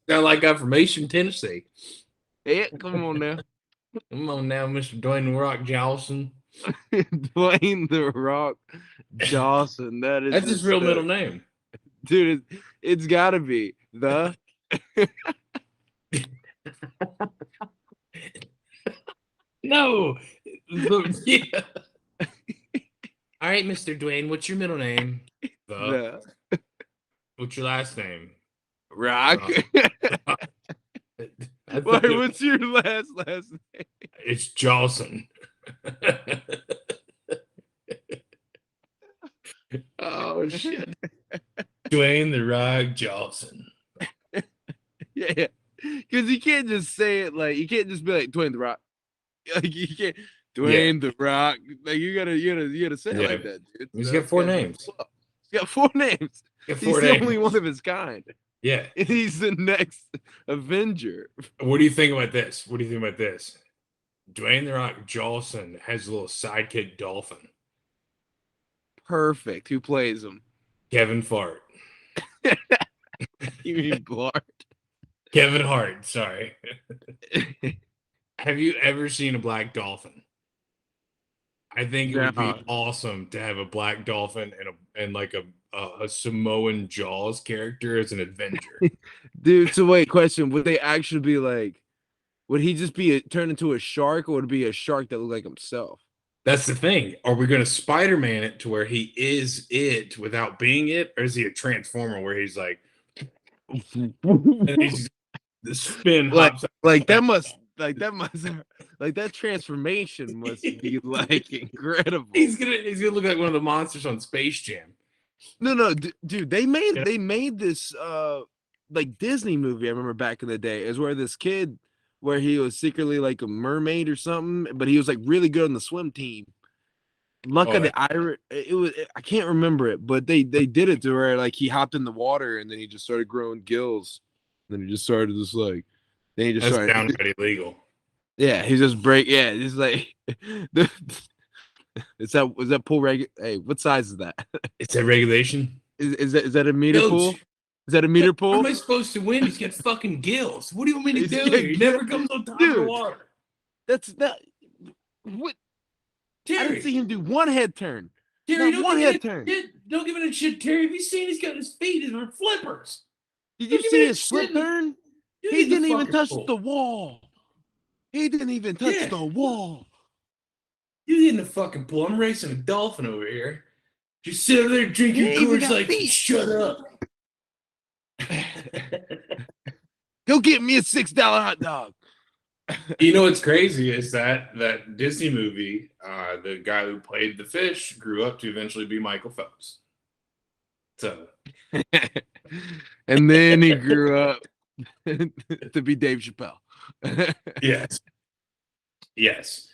S1: Sound like I'm from Eastern Tennessee.
S2: Yeah, come on now.
S1: Come on now, Mr. Dwayne The Rock Jawson.
S2: Dwayne The Rock Jawson.
S1: That's his real middle name.
S2: Dude, it's gotta be the
S1: No. Yeah. All right, Mr. Dwayne, what's your middle name? The. What's your last name?
S2: Rock. What's your last name?
S1: It's Jawson. Oh shit. Dwayne The Rock Jawson.
S2: Yeah. Because you can't just say it like you can't just be like Dwayne The Rock. Like you can't Dwayne The Rock. Like you gotta say it like that, dude.
S1: He's got 4 names.
S2: He's got 4 names. He's the only one of his kind.
S1: Yeah.
S2: He's the next Avenger.
S1: What do you think about this? Dwayne The Rock Jawson has a little sidekick dolphin.
S2: Perfect. Who plays him?
S1: Kevin Fart.
S2: You mean Blart?
S1: Kevin Hart, sorry. Have you ever seen a black dolphin? I think it would be awesome to have a black dolphin and like a Samoan Jaws character as an Avenger.
S2: Dude, so wait, question. Would they actually be like, would he just be turned into a shark, or would it be a shark that looked like himself?
S1: That's the thing. Are we going to Spider-Man it to where he is it without being it? Or is he a Transformer where he's like, and he's the spin hops
S2: like that transformation must be like incredible.
S1: He's gonna look like one of the monsters on Space Jam.
S2: No, dude, they made this like Disney movie. I remember back in the day is where this kid, where he was secretly like a mermaid or something, but he was like really good on the swim team. Luck of the Irish. I can't remember it, but they did it to where like he hopped in the water and then he just started growing gills. Then he just started started.
S1: That's downright illegal.
S2: Yeah, he's just he's like was that pool Hey, what size is that?
S1: It's a regulation.
S2: Is that a meter pool? Is that a meter pool?
S1: How am I supposed to win? He's got fucking gills. What do you want me to do here? He never comes on top of the water.
S2: That's not what Terry. I didn't see him do one head turn.
S1: Terry, don't give it a shit, Terry. Have you seen he's got his feet in flippers?
S2: Did you see his flip turn? He didn't even touch the wall. He didn't even touch the wall.
S1: You get in the fucking pool. I'm racing a dolphin over here. Just sit over there drinking Coors like, shut up.
S2: Go get me a $6 hot dog.
S1: You know what's crazy is that Disney movie, the guy who played the fish grew up to eventually be Michael Phelps. So,
S2: and then he grew up to be Dave Chappelle.
S1: Yes. Yes.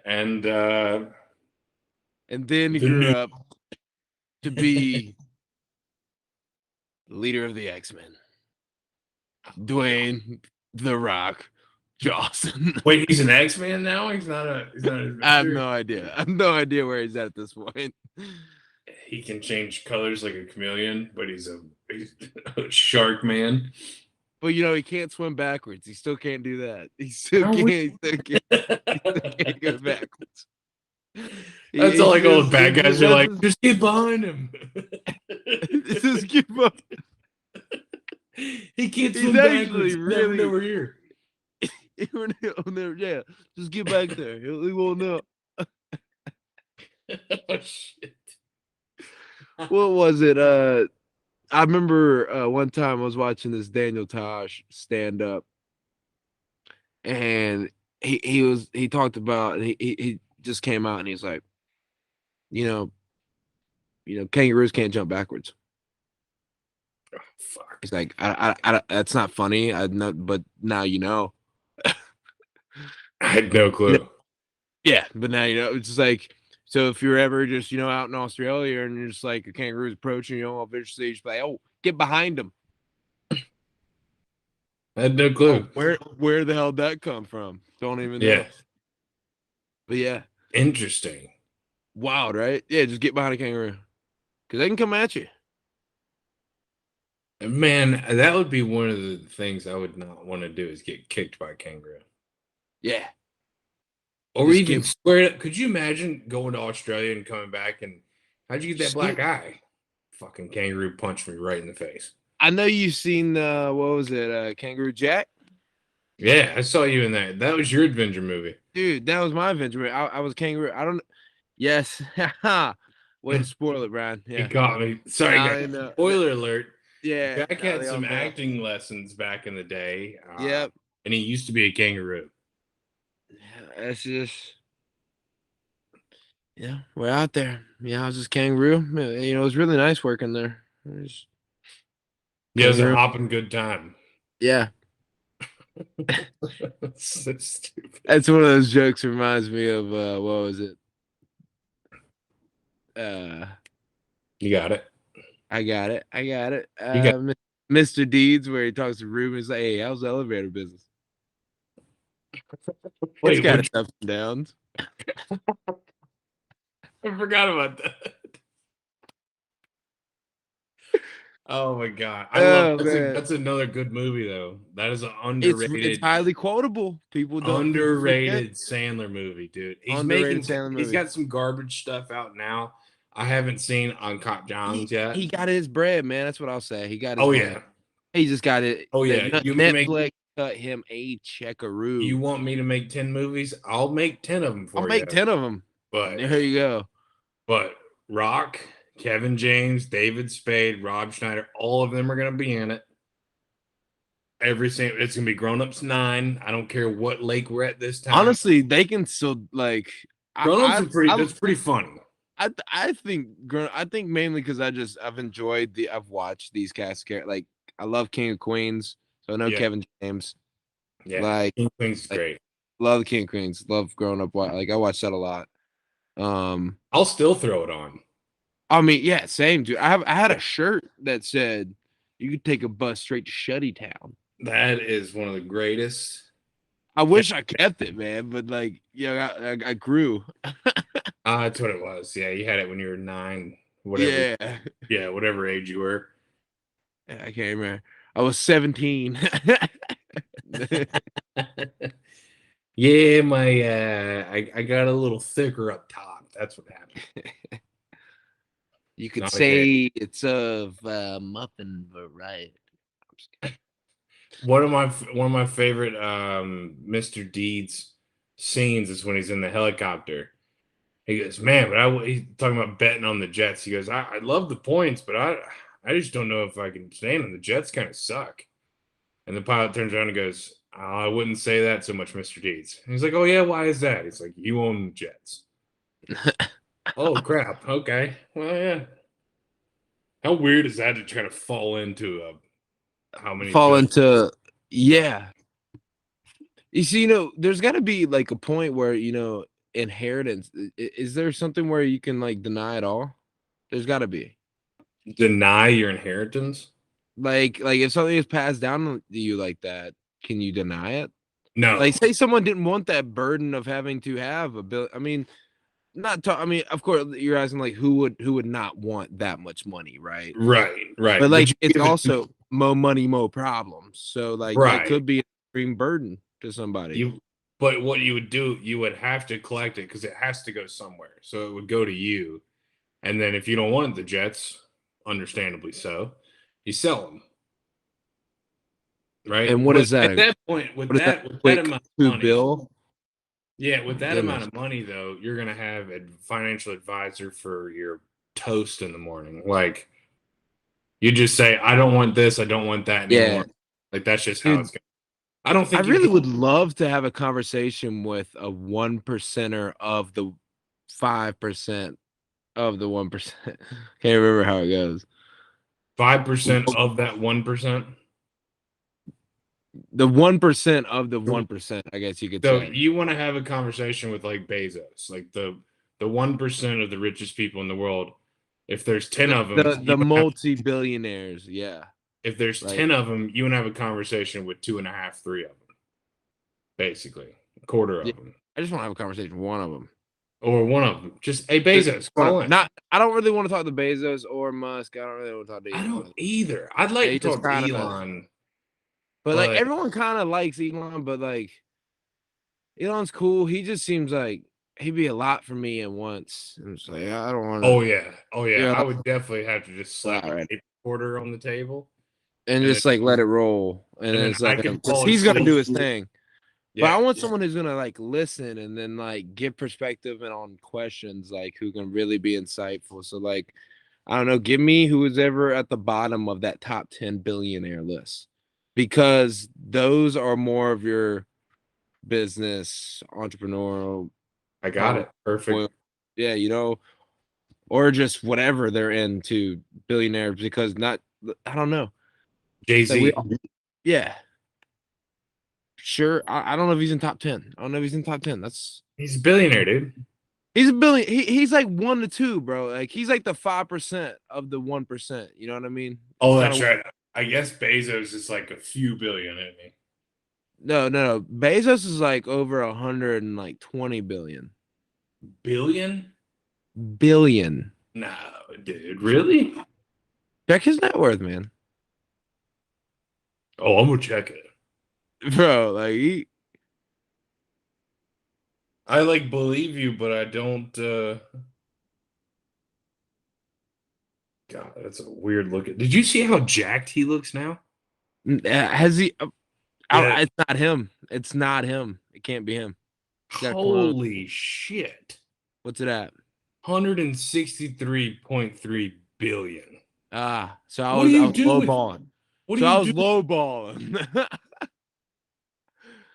S1: And
S2: And then he
S1: the
S2: grew
S1: new
S2: up to be the leader of the X-Men. Dwayne the Rock Jawson.
S1: Wait, he's an X-Man now? He's not an
S2: I have
S1: Avenger?
S2: no idea. I have no idea where he's at this point.
S1: He can change colors like a chameleon, but he's a shark man.
S2: But he can't swim backwards. He still can't do that. He still
S1: How
S2: can't.
S1: weird.
S2: He still can't go backwards.
S1: That's
S2: He
S1: all like all the
S2: just,
S1: bad guys are
S2: that's
S1: like, just get behind him.
S2: just give up.
S1: He can't
S2: He's
S1: swim backwards.
S2: actually
S1: He'll never know
S2: really.
S1: we're here.
S2: Yeah, just get back there. He won't know.
S1: Oh shit.
S2: What was it? I remember one time I was watching this Daniel Tosh stand up, and he talked about he just came out and he's like, you know, kangaroos can't jump backwards.
S1: Oh, fuck.
S2: He's like, I that's not funny. I know, but now you know.
S1: I had no clue.
S2: Yeah, but now it's just like, so if you're ever just out in Australia and you're just like a kangaroo's approaching you, all viciously, you just be like, oh, get behind him.
S1: I had no clue.
S2: Where the hell did that come from? Don't even know.
S1: Yeah.
S2: But yeah,
S1: Interesting.
S2: wild, right? Yeah, just get behind a kangaroo because they can come at you.
S1: Man, that would be one of the things I would not want to do is get kicked by a kangaroo.
S2: Yeah,
S1: Or
S2: Just
S1: even
S2: get-
S1: square up. Could you imagine going to Australia and coming back and how'd you get that black eye? Fucking kangaroo punched me right in the face.
S2: I know you've seen what was it, Kangaroo Jack?
S1: Yeah, I saw you in that. That was your adventure movie.
S2: Dude, that was my adventure. I was kangaroo. I don't. Yes. Way to spoil it, Brian.
S1: He
S2: Yeah.
S1: caught me. Sorry,
S2: Now
S1: guys.
S2: they know.
S1: Spoiler alert.
S2: Yeah.
S1: Jack
S2: now
S1: had
S2: they all
S1: some
S2: know.
S1: acting lessons back in the day.
S2: Yep.
S1: And he used to be a kangaroo.
S2: That's just. Yeah, we're out there. Yeah, I was just kangaroo. It was really nice working there.
S1: Yeah, it was a
S2: Kangaroo.
S1: hopping good time.
S2: Yeah,
S1: So stupid.
S2: that's one of those jokes. Reminds me of what was it?
S1: You got it.
S2: I got it. I got it.
S1: You got
S2: Mr. Deeds, where he talks to Ruben. He's like, "Hey, how's the elevator business?" It's got its ups and downs.
S1: I forgot about that. Oh my god. I love that's another good movie though. That is an underrated
S2: It's highly quotable. People don't
S1: underrated Sandler movie, dude. He's got some garbage stuff out now. I haven't seen Uncut Gems yet.
S2: He got his bread, man. That's what I'll say. He got his
S1: Oh
S2: bread.
S1: yeah.
S2: He just got it.
S1: Oh yeah.
S2: Netflix cut him a checkaroo.
S1: You want me to make 10 movies? I'll make 10 of them for you.
S2: I'll make 10 of them.
S1: But
S2: there you go.
S1: But Rock, Kevin James, David Spade, Rob Schneider, all of them are going to be in it. It's going to be Grown Ups 9. I don't care what lake we're at this time.
S2: Honestly, they can still like
S1: Grown Ups are pretty. That's pretty funny.
S2: I think mainly because I've enjoyed I've watched these cast like I love King of Queens, so I know Kevin James.
S1: Yeah,
S2: like
S1: King of Queens is great.
S2: Love King of Queens. Love Grown Up. Like I watched that a lot.
S1: I'll still throw it on.
S2: I mean, yeah, same, dude. I had a shirt that said you could take a bus straight to Shuddy Town.
S1: That is one of the greatest.
S2: I wish I kept it, man, but like, I grew.
S1: That's what it was. Yeah, you had it when you were 9, whatever. Yeah, whatever age you were.
S2: I can't remember. I was 17.
S1: Yeah, I got a little thicker up top. That's what happened.
S2: You could say it's of muffin variety.
S1: One of my favorite Mr. Deeds scenes is when he's in the helicopter. He goes, man, but he's talking about betting on the Jets. He goes, I love the points, but I just don't know if I can stand them. The Jets kind of suck. And the pilot turns around and goes, oh, I wouldn't say that so much, Mr. Deeds. And he's like, oh yeah, why is that? He's like, you own the Jets. Oh crap. Okay. Well, yeah. How weird is that to try to fall into yeah.
S2: You see, there's got to be like a point where inheritance. Is there something where you can like deny it all? There's got to be.
S1: Deny your inheritance?
S2: Like if something is passed down to you like that, can you deny it?
S1: No.
S2: Like, say someone didn't want that burden of having to have a bill. I mean, not. I mean, of course, you're asking like who would not want that much money, right?
S1: Right, right.
S2: But
S1: But
S2: like,
S1: you
S2: it's
S1: give it
S2: also more money, more problems. So like, that
S1: right.
S2: could be an extreme burden to somebody.
S1: You but what you would do, you would have to collect it because it has to go somewhere. So it would go to you. And then if you don't want the Jets, understandably so, you sell them, right?
S2: And what
S1: But
S2: is that?
S1: at that point, with
S2: What is that?
S1: that
S2: Quick
S1: amount of
S2: to
S1: money,
S2: bill?
S1: yeah, with that amount
S2: Goodness.
S1: of money though, you're gonna have a financial advisor for your toast in the morning. Like you just say, I don't want this, I don't want that
S2: Yeah,
S1: anymore. Like that's just how
S2: dude.
S1: it's going. I don't
S2: I
S1: think you
S2: really
S1: can.
S2: would love to have a conversation with a 1%er of the 5% of the 1%. Can't remember how it goes.
S1: 5% of that 1%.
S2: The 1% of the 1%, I guess you could
S1: So
S2: say.
S1: you want to have a conversation with like Bezos, like the 1% of the richest people in the world. If there's 10
S2: The
S1: of them,
S2: the, the multi-billionaires, yeah.
S1: if there's
S2: Like,
S1: 10 of them, you want to have a conversation with two and a half, three of them, basically a quarter
S2: yeah,
S1: of them,
S2: I just want to have a conversation with one of them.
S1: or one of them. Just hey Bezos, call in.
S2: Not, I don't really want to talk to Bezos or Musk. I don't really want to talk to
S1: I
S2: either one
S1: don't
S2: of them.
S1: either. I'd like to
S2: They just
S1: talk to
S2: kind of,
S1: Elon,
S2: but like
S1: but
S2: everyone kind of likes Elon, but like Elon's cool. He just seems like he'd be a lot for me at once. I'm just like, I don't want to.
S1: oh yeah,
S2: Yeah,
S1: I would definitely have to just
S2: a
S1: slap
S2: lot,
S1: a
S2: right?
S1: tape recorder on the table,
S2: And
S1: and then
S2: just like let it roll, and then it's
S1: I
S2: like
S1: can
S2: 'cause
S1: fall
S2: he's gonna
S1: asleep.
S2: do his thing. But I
S1: Yeah,
S2: want someone who's gonna like listen and then like give perspective and on questions, like who can really be insightful. So like, I don't know, give me who is ever at the bottom of that top 10 billionaire list. Because those are more of your business, entrepreneurial,
S1: I got
S2: probably
S1: it. Perfect.
S2: oil, yeah, or just whatever they're into billionaires because not I don't know.
S1: Jay
S2: Like we
S1: Z.
S2: yeah, sure. I don't know if he's in top 10. I don't know if he's in top 10.
S1: He's a billionaire, dude.
S2: He's a billion. He's like 1 to 2, bro. Like he's like the 5% of the 1%. You know what I mean? It's
S1: Oh,
S2: kind
S1: that's
S2: of
S1: right. I guess Bezos is like a few billion, isn't he?
S2: no. Bezos is like over 120
S1: Billion?
S2: billion.
S1: No, dude. Really?
S2: Check his net worth, man,
S1: Oh, I'm gonna check it.
S2: bro. Like
S1: I like believe you, but I don't God, that's a weird look at. Did you see how jacked he looks now?
S2: has he?
S1: Yeah.
S2: It's not him. It's not him. It can't be him. He's got a clone.
S1: Holy shit.
S2: What's it at?
S1: 163.3 billion.
S2: So I
S1: What do
S2: was I
S1: you
S2: was
S1: do with
S2: lowballing.
S1: what do
S2: So I
S1: you
S2: was
S1: do
S2: lowballing.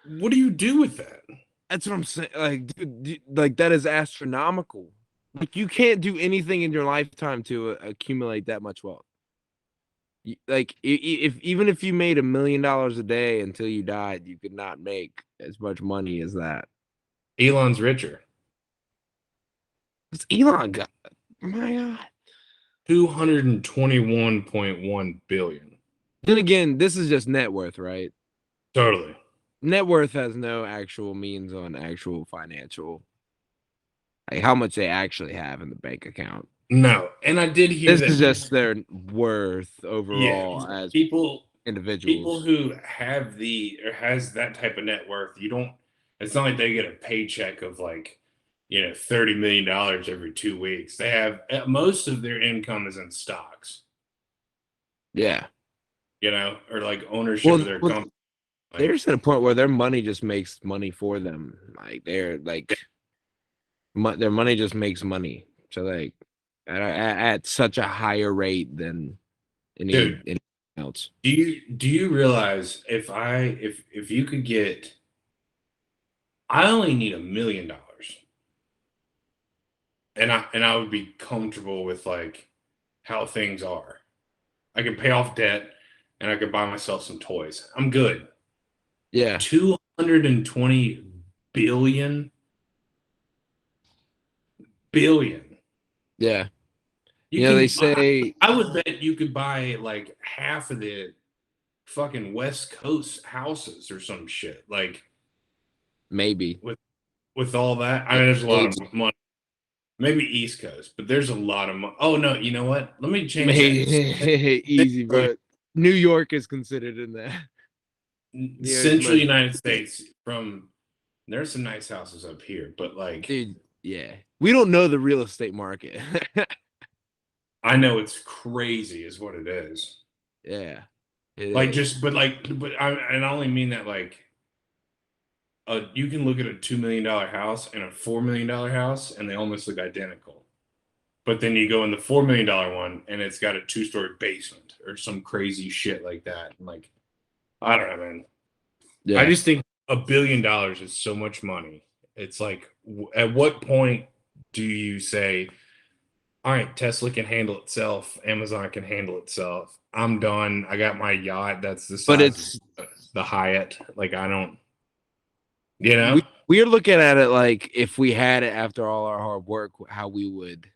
S1: what do you do with that?
S2: That's what I'm saying. Like, dude, like that is astronomical. Like, you can't do anything in your lifetime to accumulate that much wealth. Like, if even if you made $1 million a day until you died, you could not make as much money as that.
S1: Elon's richer.
S2: It's Elon got. My God.
S1: 221.1 billion.
S2: Then again, this is just net worth, right?
S1: Totally.
S2: Net worth has no actual means on actual financial, like how much they actually have in the bank account.
S1: No. And I did hear
S2: This is
S1: that
S2: just their worth
S1: yeah,
S2: overall as
S1: people
S2: individuals.
S1: who have or has that type of net worth, you don't it's not like they get a paycheck of like, $30 million every 2 weeks. They have most of their income is in stocks,
S2: Yeah.
S1: or like ownership
S2: Well,
S1: of their company.
S2: they're
S1: Like,
S2: just at a point where their money just makes money for them. Like they're like their money just makes money. So like at such a higher rate than
S1: dude,
S2: anything else.
S1: do you realize if you could get I only need $1 million and I would be comfortable with like how things are. I could pay off debt and I could buy myself some toys. I'm good.
S2: Yeah.
S1: 120 billion. Billion.
S2: Yeah.
S1: You
S2: They
S1: can.
S2: say
S1: I would bet you could buy like half of the fucking West Coast houses or some shit. Like
S2: maybe.
S1: with all that. I mean, there's a lot
S2: Maybe.
S1: of money. Maybe East Coast, but there's a lot of money. Oh no, you know what? Let me change that.
S2: Easy, bro. New York is considered in that.
S1: Central United States. From there's some nice houses up here, but like,
S2: dude, yeah, we don't know the real estate market.
S1: I know it's crazy, is what it is.
S2: Yeah,
S1: Like, just but and I only mean that like, you can look at a $2 million house and a $4 million house, and they almost look identical. But then you go in the $4 million one, and it's got a 2-story basement or some crazy shit like that. And like, I don't know, man. I
S2: yeah.
S1: just think $1 billion is so much money. It's like, at what point do you say, all right, Tesla can handle itself, Amazon can handle itself. I'm done. I got my yacht that's the
S2: But
S1: size
S2: it's
S1: of the Hyatt. Like, I don't, you know?
S2: we're looking at it like if we had it after all our hard work, how we would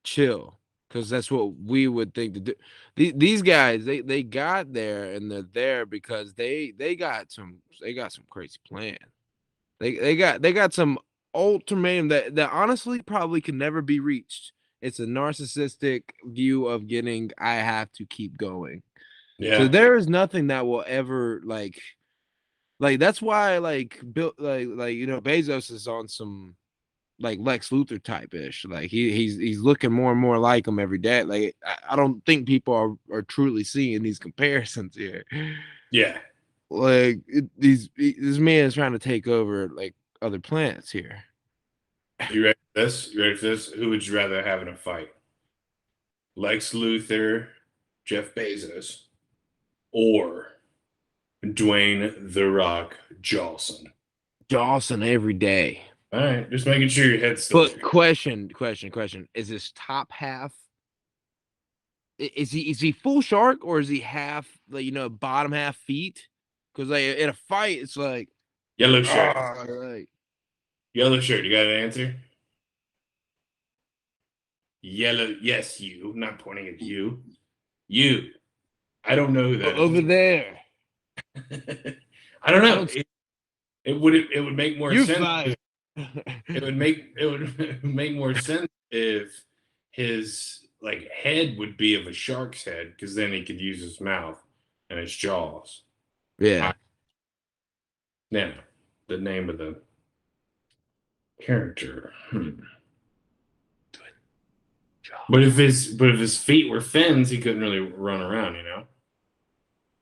S2: chill, because that's what we would think to do. These guys, they got there, and they're there because they got some crazy plan. They got some ultimatum that honestly probably could never be reached. It's a narcissistic view of getting. I have to keep going. So
S1: Yeah.
S2: there is nothing that will ever like that's why like Bill Bezos is on some like Lex Luthor type ish. Like he's looking more and more like him every day. Like I don't think people are truly seeing these comparisons here.
S1: Yeah.
S2: Like this man is trying to take over like other planets here.
S1: You ready for this? You ready for this? Who would you rather have in a fight? Lex Luthor, Jeff Bezos, or Dwayne The Rock Jawson?
S2: Jawson every day.
S1: All right, just making sure your head's still
S2: But
S1: there.
S2: question. Is his top half? Is he full shark or is he half like bottom half feet? Because like in a fight, it's like
S1: Yellow shirt.
S2: like
S1: Yellow shirt. You got an answer? Yellow. Yes, you. I'm not pointing at you. You. I don't know who that
S2: over
S1: is.
S2: there.
S1: I don't
S2: I
S1: know.
S2: don't.
S1: It would make more
S2: You're
S1: sense.
S2: fine.
S1: It would make more sense if his like head would be of a shark's head, because then he could use his mouth and his jaws.
S2: Yeah.
S1: Now, the name of the character. But if his feet were fins, he couldn't really run around, you know?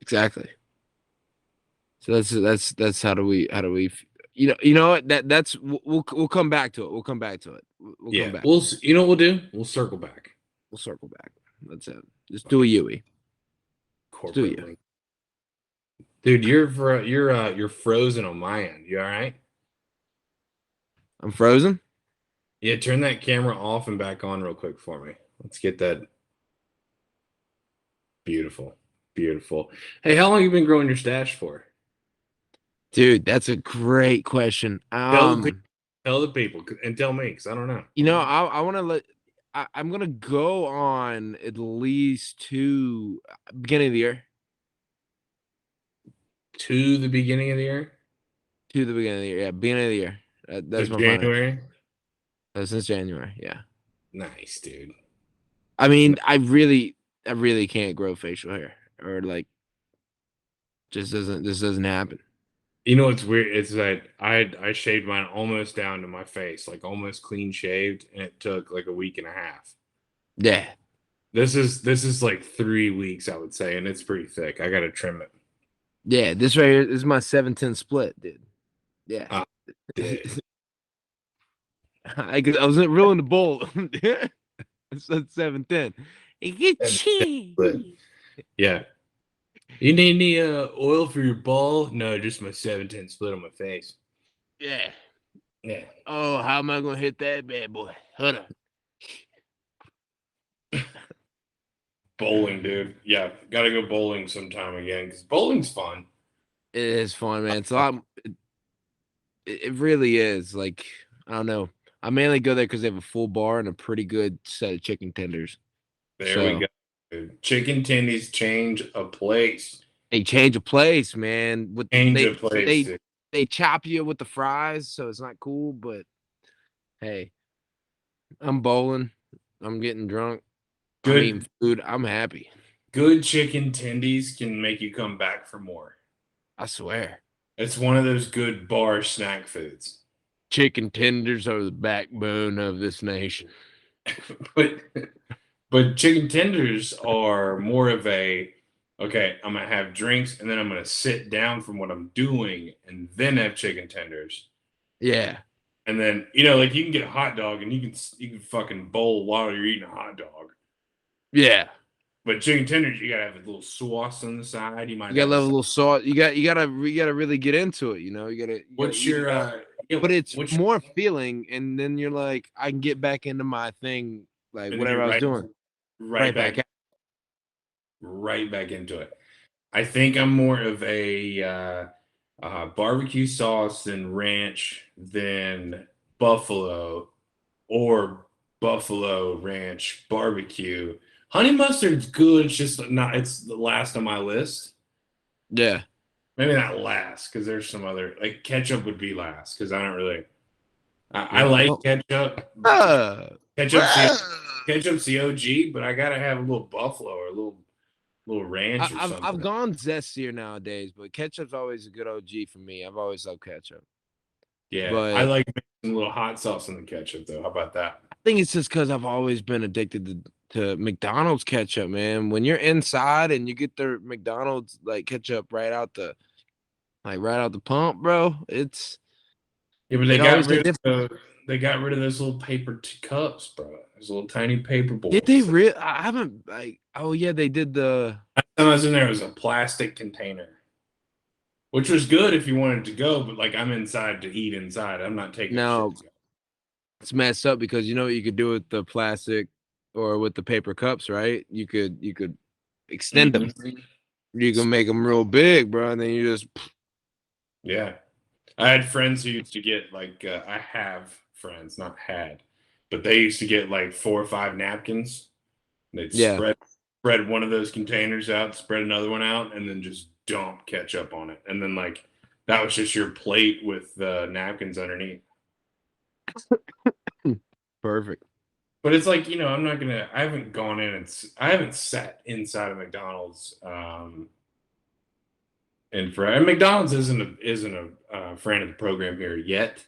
S2: Exactly. So that's how do we you know what that's we'll come back to it. We'll come back to it. We'll
S1: Yeah.
S2: come back.
S1: You know what we'll do? We'll circle back.
S2: We'll circle back. That's it. Just do a Yui. Just do
S1: Corporate
S2: you.
S1: link. Dude, you're frozen on my end. You all right?
S2: I'm frozen.
S1: Yeah, turn that camera off and back on real quick for me. Let's get that. Beautiful. Beautiful. Hey, how long you been growing your stash for?
S2: Dude, that's a great question.
S1: Tell the people and tell me, because I don't know.
S2: I want to I'm gonna go on at least to beginning of the year.
S1: To the beginning of the year?
S2: To the beginning of the year. Yeah, beginning of the year. That's
S1: So
S2: my final.
S1: January?
S2: Since January. Yeah.
S1: Nice, dude.
S2: I mean, I really can't grow facial hair or like just doesn't happen.
S1: You know what's weird? It's that I shaved mine almost down to my face, like almost clean shaved, and it took like a week and a half.
S2: Yeah.
S1: This is like 3 weeks, I would say, and it's pretty thick. I gotta trim it.
S2: Yeah, this right here is my 7-10 split, dude. Yeah. I wasn't real in the bowl. It's 7-10.
S1: Yeah. You need any oil for your ball? No, just my 7-10 split on my face.
S2: Yeah.
S1: Yeah.
S2: Oh, how am I gonna hit that bad boy? Hold on.
S1: Bowling, dude. Yeah, gotta go bowling sometime again, because bowling's fun.
S2: It is fun, man. It's a lot. It really is. Like, I don't know. I mainly go there because they have a full bar and a pretty good set of chicken tenders.
S1: There we
S2: So
S1: go. Dude. Chicken tendies change a place.
S2: they change a place, man. With
S1: Change a place. Dude.
S2: they chop you with the fries, so it's not cool. But hey, I'm bowling. I'm getting drunk. I'm eating
S1: Good,
S2: food. I'm happy.
S1: good chicken tendies can make you come back for more.
S2: I swear.
S1: It's one of those good bar snack foods.
S2: Chicken tenders are the backbone of this nation.
S1: But but chicken tenders are more of a okay, I'm gonna have drinks and then I'm gonna sit down from what I'm doing and then have chicken tenders.
S2: Yeah.
S1: And then like you can get a hot dog and you can fucking bowl while you're eating a hot dog.
S2: Yeah.
S1: But chicken tenders, you gotta have a little sauce on the side. You
S2: You
S1: might
S2: gotta
S1: have
S2: have a little salt. You gotta really get into it. You gotta
S1: what's
S2: eat
S1: your
S2: it up. But it's
S1: what's
S2: more feeling, and then you're like, I can get back into my thing, like
S1: and then
S2: whatever
S1: you're
S2: I was doing,
S1: right
S2: right back.
S1: right back into it. I think I'm more of a barbecue sauce than ranch than buffalo or buffalo ranch barbecue. Honey mustard's good. It's just not. It's the last on my list.
S2: Yeah.
S1: Maybe not last because there's some other like ketchup would be last because I don't really. I
S2: Yeah.
S1: like
S2: Well,
S1: ketchup.
S2: uh,
S1: Ketchup's the
S2: uh,
S1: ketchup's the OG, but I gotta have a little buffalo or a little ranch or
S2: I've
S1: something.
S2: gone zestier nowadays, but ketchup's always a good OG for me. I've always loved ketchup.
S1: Yeah, I
S2: But
S1: like mixing a little hot sauce in the ketchup though. How about that?
S2: I think it's just because I've always been addicted to McDonald's ketchup, man. When you're inside and you get their McDonald's like ketchup right out the pump, bro,
S1: Yeah, but
S2: it always hit different.
S1: they got rid of those little paper cups, bro. Those little tiny paper
S2: Did they
S1: bowls.
S2: real? I haven't like. Oh yeah, they did the.
S1: Last time I was in there, it was a plastic container, which was good if you wanted to go, but like I'm inside to eat inside. I'm not taking shit
S2: No,
S1: to go.
S2: it's messed up because you know what you could do with the plastic or with the paper cups, right? You could extend them.
S1: Mhm.
S2: You can make them real big, bro, and then you just
S1: Yeah. I had friends who used to get like I have friends, not had, but they used to get like 4 or 5 napkins. They'd
S2: yeah.
S1: spread one of those containers out, spread another one out, and then just dump ketchup on it. And then like that was just your plate with the napkins underneath.
S2: Perfect.
S1: But it's like, I'm not gonna I haven't gone in and I haven't sat inside of McDonald's and McDonald's isn't a friend of the program here yet.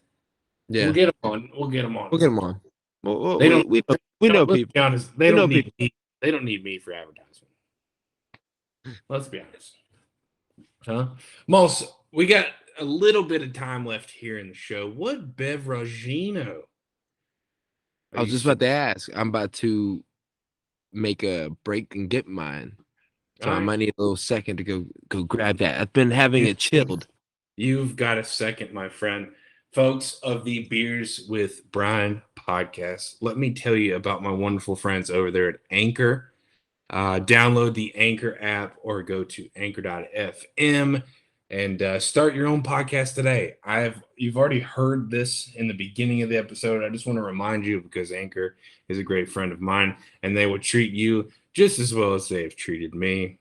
S1: We'll
S2: Yeah,
S1: get them on. We'll get them on
S2: we'll
S1: at
S2: get
S1: some
S2: them
S1: point.
S2: on. Well,
S1: They don't.
S2: we know
S1: Let's
S2: people.
S1: be honest. They
S2: We
S1: don't
S2: know
S1: need
S2: people.
S1: me. They don't need me for advertisement. Let's be honest, huh? Moss, we got a little bit of time left here in the show. What beveragino are
S2: I was
S1: you
S2: just about
S1: sipping?
S2: to ask. I'm about to make a break and get mine,
S1: All
S2: so I
S1: right,
S2: might need a little second to go grab that. I've been having
S1: you,
S2: it chilled.
S1: you've got a second, my friend. Folks of the Beers with Brian podcast, let me tell you about my wonderful friends over there at Anchor. Download the Anchor app or go to anchor.fm and start your own podcast today. You've already heard this in the beginning of the episode. I just want to remind you because Anchor is a great friend of mine and they will treat you just as well as they have treated me.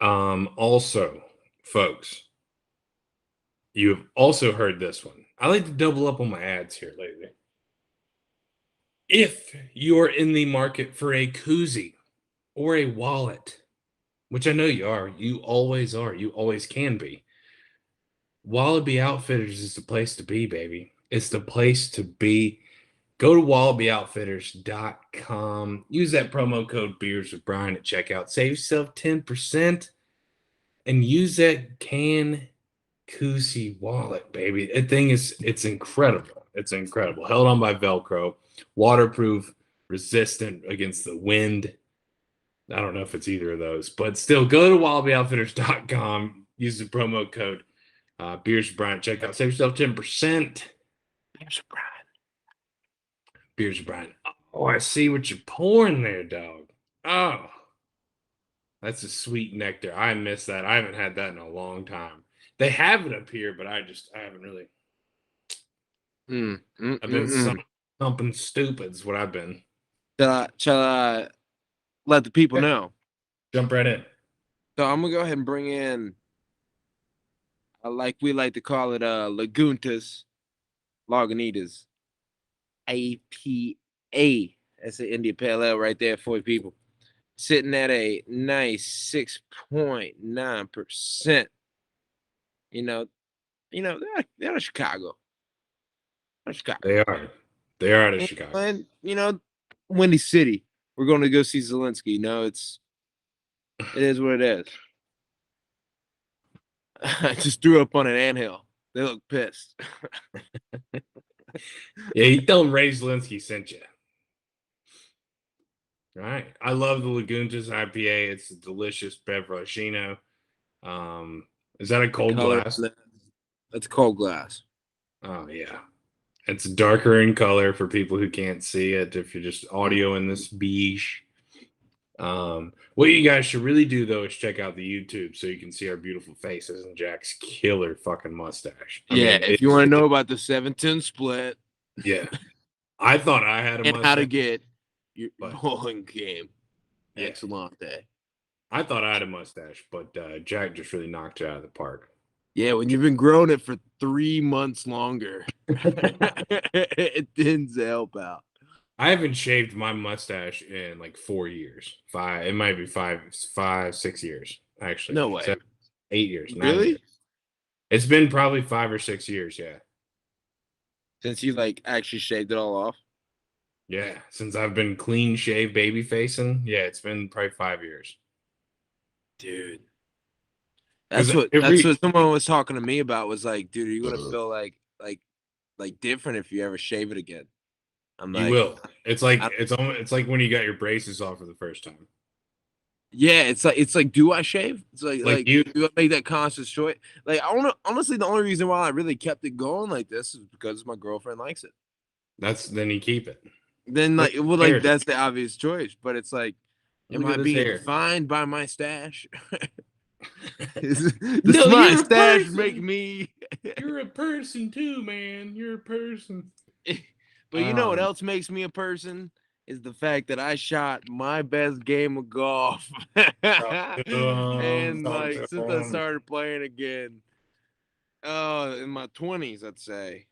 S1: Also, folks, you have also heard this one. I like to double up on my ads here lately. If you're in the market for a koozie or a wallet, which I know you always are, you always can be. Wallaby Outfitters is the place to be, baby. It's the place to be. Go to wallabyoutfitters.com. Use that promo code Beers with Brian at checkout. Save yourself 10% and use that Can Koozie wallet, baby. That thing it's incredible. It's incredible. Held on by Velcro, waterproof, resistant against the wind. I don't know if it's either of those, but still go to wallabyoutfitters.com. Use the promo code Beers for Brian. Check out. Save yourself 10%. Beers for Brian. Beers for Brian. Oh, I see what you're pouring there, dog. Oh, that's a sweet nectar. I miss that. I haven't had that in a long time. They have it up here, but I haven't really. I've been thumping stupids. What I've been.
S2: Shall I let the people know?
S1: Jump right in.
S2: So I'm gonna go ahead and bring in, like we like to call it, Laguntas, Lagunitas, APA. That's an India Pale Ale right there for you people. Sitting at a nice 6.9%. You know, they're out of Chicago.
S1: They are. They are out of Chicago.
S2: And Windy City. We're going to go see Zelensky. It is what it is. I just threw up on an anthill. They look pissed.
S1: Yeah, you tell them Ray Zelensky sent you. All right. I love the Laguntas IPA. It's a delicious beverage. Is that a cold glass?
S2: That's cold glass.
S1: Oh yeah. It's darker in color for people who can't see it. If you're just audio in this beige. What you guys should really do though is check out the YouTube so you can see our beautiful faces and Jack's killer fucking mustache.
S2: I mean, if you want to know about the 7-10 split,
S1: yeah, I thought I had a
S2: and
S1: mustache.
S2: how to get your bowling game.
S1: Yeah.
S2: Excellent day.
S1: I thought I had a mustache, but Jack just really knocked it out of the park.
S2: Yeah, when you've been growing it for 3 months longer, it tends to help out.
S1: I haven't shaved my mustache in like 4 years. It might be 6 years, actually.
S2: No way.
S1: 8 years.
S2: Really?
S1: Years. It's been probably 5 or 6 years, yeah.
S2: Since you actually shaved it all off?
S1: Yeah, since I've been clean shaved baby facing, yeah, it's been probably 5 years.
S2: Dude. That's what someone was talking to me about, was like, dude, are you gonna feel like different if you ever shave it again? I'm like,
S1: you will. It's like when you got your braces off for the first time.
S2: Yeah, it's like, do I shave? It's like
S1: do
S2: I make that conscious choice? Like, honestly, the only reason why I really kept it going like this is because my girlfriend likes it.
S1: Then you keep it.
S2: Then that's the obvious choice, but it's like, am I being defined by my stash? Does my stash make me?
S1: You're a person too, man. You're a person.
S2: But you know what else makes me a person? Is the fact that I shot my best game of golf. And since I started playing again, in my 20s, I'd say.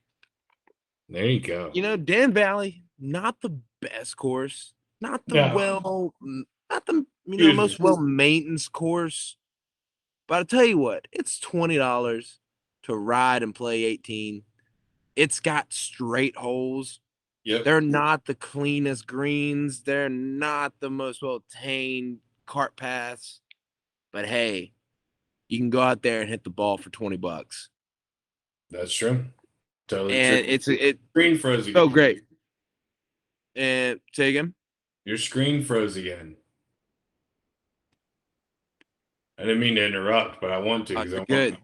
S1: There you go.
S2: Dan Valley, not the best course, not the most well-maintenance course. But I'll tell you what, it's $20 to ride and play 18. It's got straight holes.
S1: Yep.
S2: They're not the cleanest greens. They're not the most well-tamed cart paths. But hey, you can go out there and hit the ball for $20.
S1: That's true. Totally
S2: and
S1: true. It's screen froze again.
S2: Oh, great. And say again?
S1: Your screen froze again. I didn't mean to interrupt, but I want to because I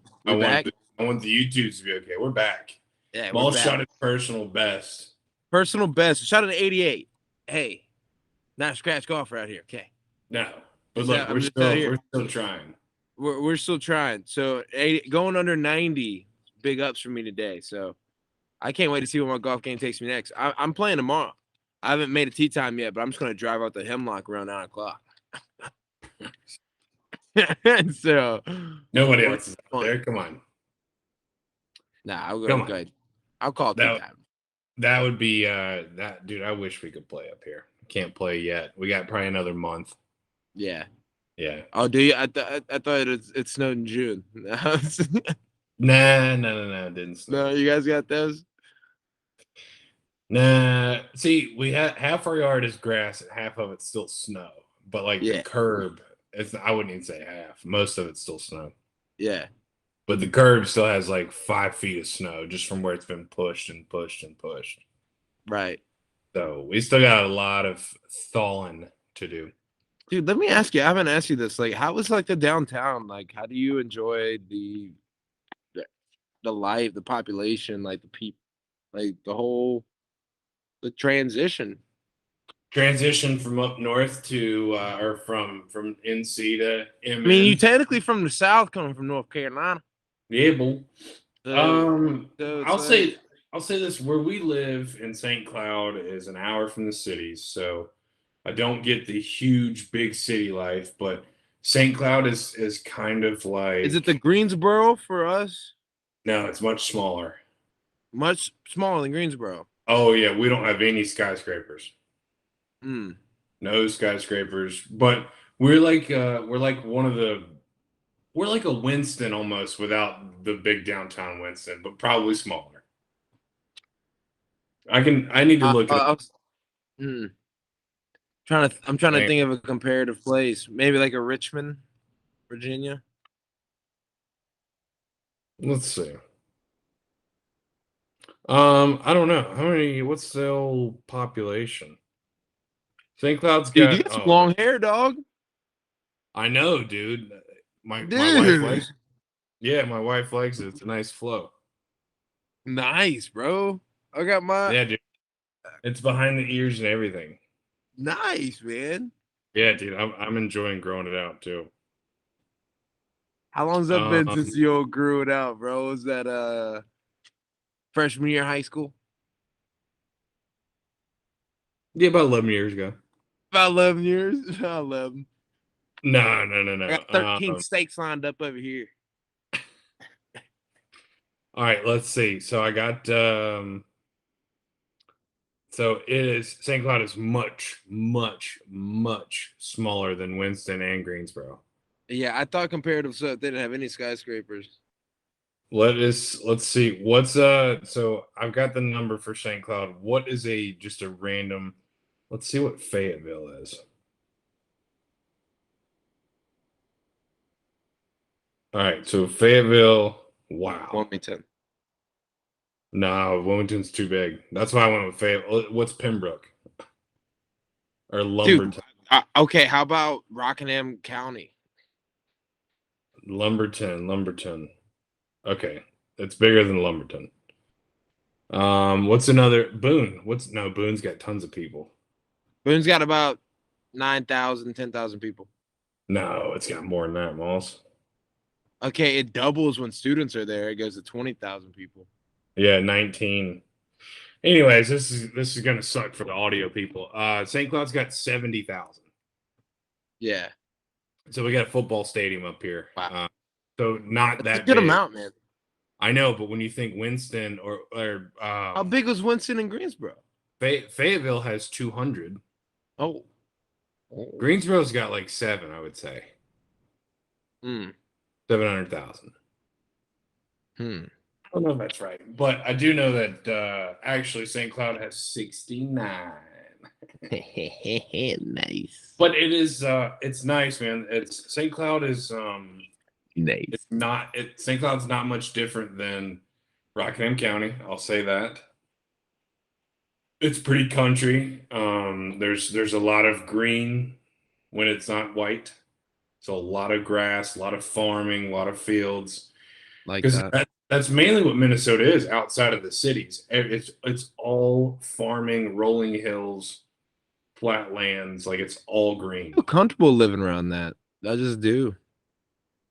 S1: want the YouTube to be okay. We're back.
S2: Yeah,
S1: Ball shot at personal best.
S2: Personal best. Shot at 88. Hey, not a scratch golfer out here. Okay.
S1: No, but look, we're still trying.
S2: We're still trying. So going under 90, big ups for me today. So I can't wait to see where my golf game takes me next. I'm playing tomorrow. I haven't made a tee time yet, but I'm just going to drive out the Hemlock around 9 o'clock. So
S1: nobody else is out there. Come on.
S2: Nah, I'll go ahead. I'll call it tee time.
S1: That would be that, dude. I wish we could play up here. Can't play yet. We got probably another month.
S2: Yeah.
S1: Yeah.
S2: Oh, do you? I thought it snowed in June.
S1: No, it didn't snow.
S2: No, you guys got those?
S1: Nah. See, we had half our yard is grass and half of it's still snow. But the curb, I wouldn't even say half. Most of it's still snow.
S2: Yeah.
S1: But the curb still has 5 feet of snow just from where it's been pushed and pushed and pushed.
S2: Right.
S1: So we still got a lot of thawing to do.
S2: Dude, let me ask you. I haven't asked you this. How was the downtown? How do you enjoy the life, the population, the people, the transition?
S1: Transition from up north to or from NC to MN.
S2: I mean, you technically from the South, coming from North Carolina.
S1: Yeah, bull. I'll say I'll say this: where we live in St. Cloud is an hour from the cities, so I don't get the huge big city life. But St. Cloud is kind of
S2: Is it the
S1: like
S2: Greensboro for us?
S1: no, it's much smaller.
S2: Much smaller than Greensboro.
S1: Oh yeah, we don't have any skyscrapers.
S2: Hmm.
S1: No skyscrapers, but we're like one of the we're like a Winston almost without the big downtown Winston, but probably smaller. I need to look it up.
S2: I was, hmm. I'm trying to think of a comparative place. Maybe like a Richmond, Virginia.
S1: Let's see. I don't know. What's the whole population? St. Cloud's
S2: Dude, you
S1: got
S2: got some long hair, dog.
S1: I know, dude. My wife
S2: Dude.
S1: likes yeah, my wife likes it. It's a nice flow.
S2: Nice, bro. I got my
S1: Yeah, dude. It's behind the ears and everything.
S2: nice, man.
S1: Yeah, dude. I'm enjoying growing it out too.
S2: How long's that been
S1: Um,
S2: since you all grew it out, bro? Was that freshman year of high school?
S1: yeah, about 11 years ago.
S2: About 11 years. About 11.
S1: No, no, no,
S2: I
S1: no.
S2: got 13 steaks lined up over here.
S1: All right, let's see. So I got so it is St. Cloud is much, much, much smaller than Winston and Greensboro.
S2: Yeah, I thought comparative stuff they didn't have any skyscrapers.
S1: Let's see. What's so I've got the number for St. Cloud. What is a just a random let's see what Fayetteville is. All right, so Fayetteville, wow.
S2: Wilmington.
S1: No, Wilmington's too big. That's why I went with Fayetteville. What's Pembroke or
S2: Dude,
S1: Lumberton?
S2: okay, how about Rockingham County?
S1: Lumberton. Okay, it's bigger than Lumberton. What's another Boone? What's no Boone's got tons of people.
S2: Boone's got about 9,000, 10,000 people.
S1: No, it's got more than that, Moss.
S2: Okay, it doubles when students are there. It goes to 20,000 people.
S1: Yeah, 19. Anyways, this is gonna suck for the audio people. St. Cloud's got 70,000.
S2: Yeah.
S1: So we got a football stadium up here.
S2: Wow.
S1: So not
S2: That's a
S1: that
S2: good
S1: big.
S2: amount, man.
S1: I know, but when you think Winston or
S2: How big was Winston and Greensboro?
S1: Fayetteville has 200.
S2: Oh.
S1: Greensboro's got like 7, I would say.
S2: Hmm.
S1: 700,000.
S2: Hmm.
S1: I don't know if that's right, but I do know that actually St. Cloud has 69.
S2: Nice.
S1: But it's nice, man. It's St. Cloud is
S2: Nice.
S1: it's not St. Cloud's not much different than Rockingham County, I'll say that. It's pretty country. There's a lot of green when it's not white. So a lot of grass, a lot of farming, a lot of fields.
S2: Like
S1: Because
S2: that.
S1: that's mainly what Minnesota is outside of the cities. It's all farming, rolling hills, flat lands, like it's all
S2: I
S1: green.
S2: feel comfortable living around that. I just do.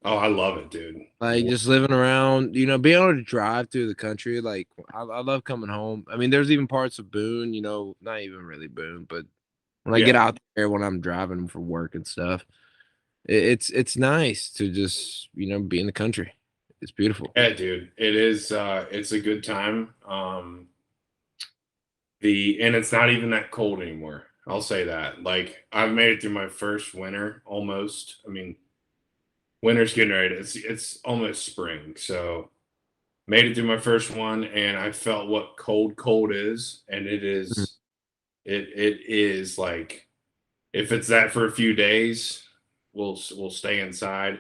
S1: Oh, I love it, dude.
S2: Like just living around, being able to drive through the country. Like I love coming home. I mean, there's even parts of Boone, not even really Boone, but when I get
S1: Yeah,
S2: out there when I'm driving for work and stuff, it's nice to just, be in the country. It's beautiful.
S1: yeah, dude. It is it's a good time. And it's not even that cold anymore. I'll say that. Like I've made it through my first winter almost. I mean, winter's getting ready. It's almost spring. So made it through my first one and I felt what cold is. And
S2: Mhm.
S1: it is like if it's that for a few days, we'll stay inside.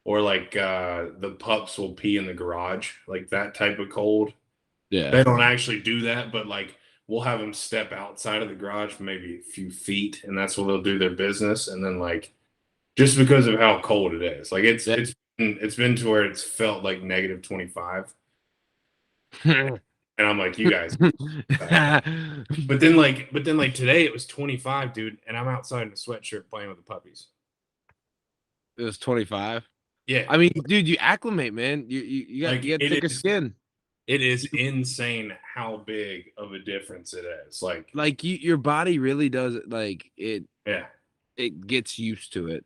S1: Or like the pups will pee in the garage, like that type of cold.
S2: Yeah.
S1: They don't actually do that, but like we'll have them step outside of the garage for maybe a few feet, and that's where they'll do their business. And then like just because of how cold it is, like
S2: Yeah.
S1: it's been to where it's felt like negative 25, and I'm like, you guys. But then like today it was 25, dude, and I'm outside in a sweatshirt playing with the puppies.
S2: It was 25.
S1: Yeah,
S2: I mean, dude, you acclimate, man. You got
S1: like
S2: thicker skin.
S1: it is insane how big of a difference it is.
S2: Like your body really does like
S1: yeah,
S2: it gets used to it.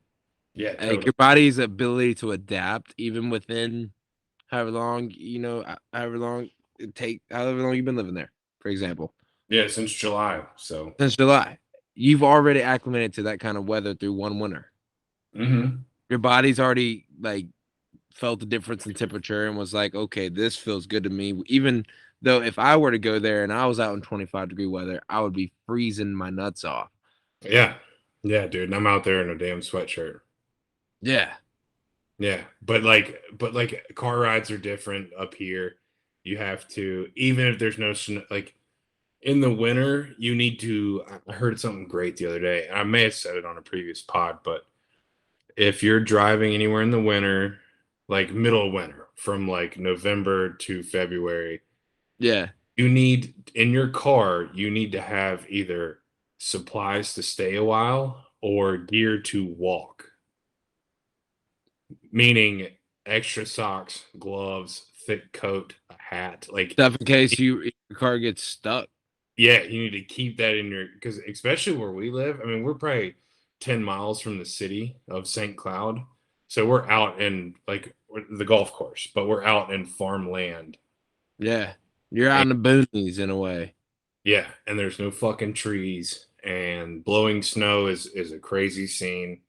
S1: yeah,
S2: Like
S1: totally.
S2: your body's ability to adapt even within however long, however long you've been living there, for example.
S1: Yeah, since July. So,
S2: Since July. You've already acclimated to that kind of weather through one winter.
S1: hmm
S2: Your body's already like felt the difference in temperature and was like, okay, this feels good to me. Even though if I were to go there and I was out in 25-degree weather, I would be freezing my nuts off.
S1: yeah, yeah, dude. And I'm out there in a damn sweatshirt.
S2: Yeah.
S1: Yeah, but car rides are different up here. You have to, even if there's no snow, like in the winter, you need to. I heard something great the other day, and I may have said it on a previous pod, but if you're driving anywhere in the winter, like middle of winter, from like November to February,
S2: Yeah.
S1: you need in your car, you need to have either supplies to stay a while or gear to walk, meaning extra socks, gloves, thick coat, a hat. Like,
S2: Stuff in case your car gets stuck.
S1: yeah, you need to keep that in your, because especially where we live, I mean, we're probably 10 miles from the city of St. Cloud. So we're out in like the golf course, but we're out in farmland.
S2: Yeah. You're out
S1: And
S2: in the boonies in a way.
S1: yeah, and there's no fucking trees, and blowing snow is a crazy scene.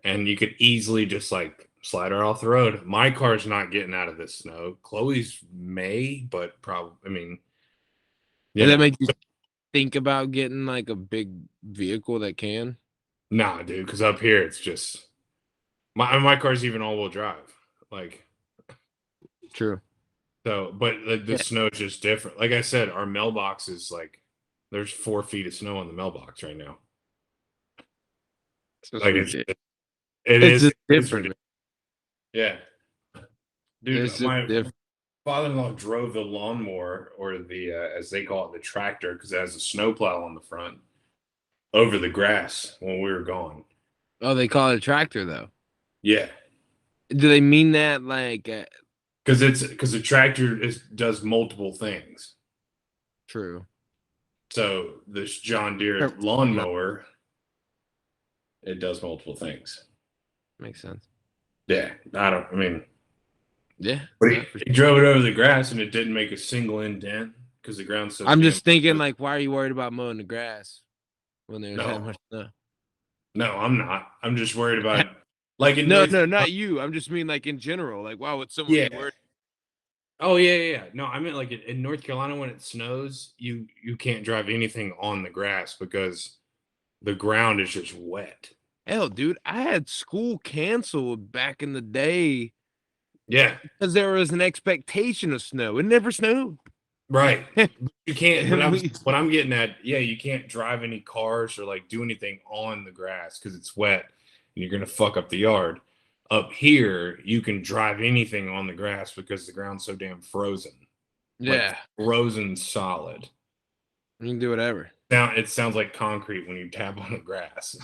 S1: And you could easily just like slide her off the road. My car's not getting out of this snow. Chloe's may, but probably, I mean, you
S2: Does that
S1: know,
S2: make you think about getting like a big vehicle that can?
S1: nah, dude, because up here it's just my car's even all-wheel drive. Like,
S2: True.
S1: so, but the
S2: Yeah.
S1: snow is just different. Like I said, our mailbox is like there's 4 feet of snow on the mailbox right now.
S2: It's just
S1: Like
S2: ridiculous.
S1: it
S2: It's
S1: is
S2: just
S1: it's
S2: different,
S1: ridiculous.
S2: man.
S1: Yeah, dude,
S2: It's just
S1: my
S2: different.
S1: father-in-law drove the lawnmower, or the as they call it, the tractor, because it has a snowplow on the front, over the grass when we were gone.
S2: Oh, they call it a tractor though.
S1: Yeah,
S2: Do they mean that like
S1: because the tractor does multiple things.
S2: true?
S1: So this John Deere
S2: Sure. No,
S1: lawnmower, it does multiple things.
S2: makes sense.
S1: Yeah, I don't. I mean,
S2: Yeah,
S1: but
S2: no, for
S1: he
S2: sure.
S1: drove it over the grass and it didn't make a single indent because the ground's so
S2: I'm
S1: damn.
S2: just thinking like, why are you worried about mowing the grass when there's that
S1: No,
S2: much snow?
S1: no, I'm not. I'm just worried about like in
S2: No,
S1: North.
S2: no, not you. I'm just mean like in general. Like, why would someone
S1: Yeah.
S2: be worried?
S1: Oh yeah, yeah, yeah. No, I meant like in North Carolina when it snows, you can't drive anything on the grass because the ground is just wet.
S2: Hell, dude, I had school canceled back in the day
S1: Yeah,
S2: because there was an expectation of snow. It never snowed.
S1: right. You can't. But
S2: And
S1: I'm
S2: we,
S1: what I'm getting at. Yeah, you can't drive any cars or like do anything on the grass because it's wet and you're gonna fuck up the yard. Up here, you can drive anything on the grass because the ground's so damn frozen, like
S2: yeah,
S1: frozen solid.
S2: you can do whatever.
S1: Now it sounds like concrete when you tap on the grass.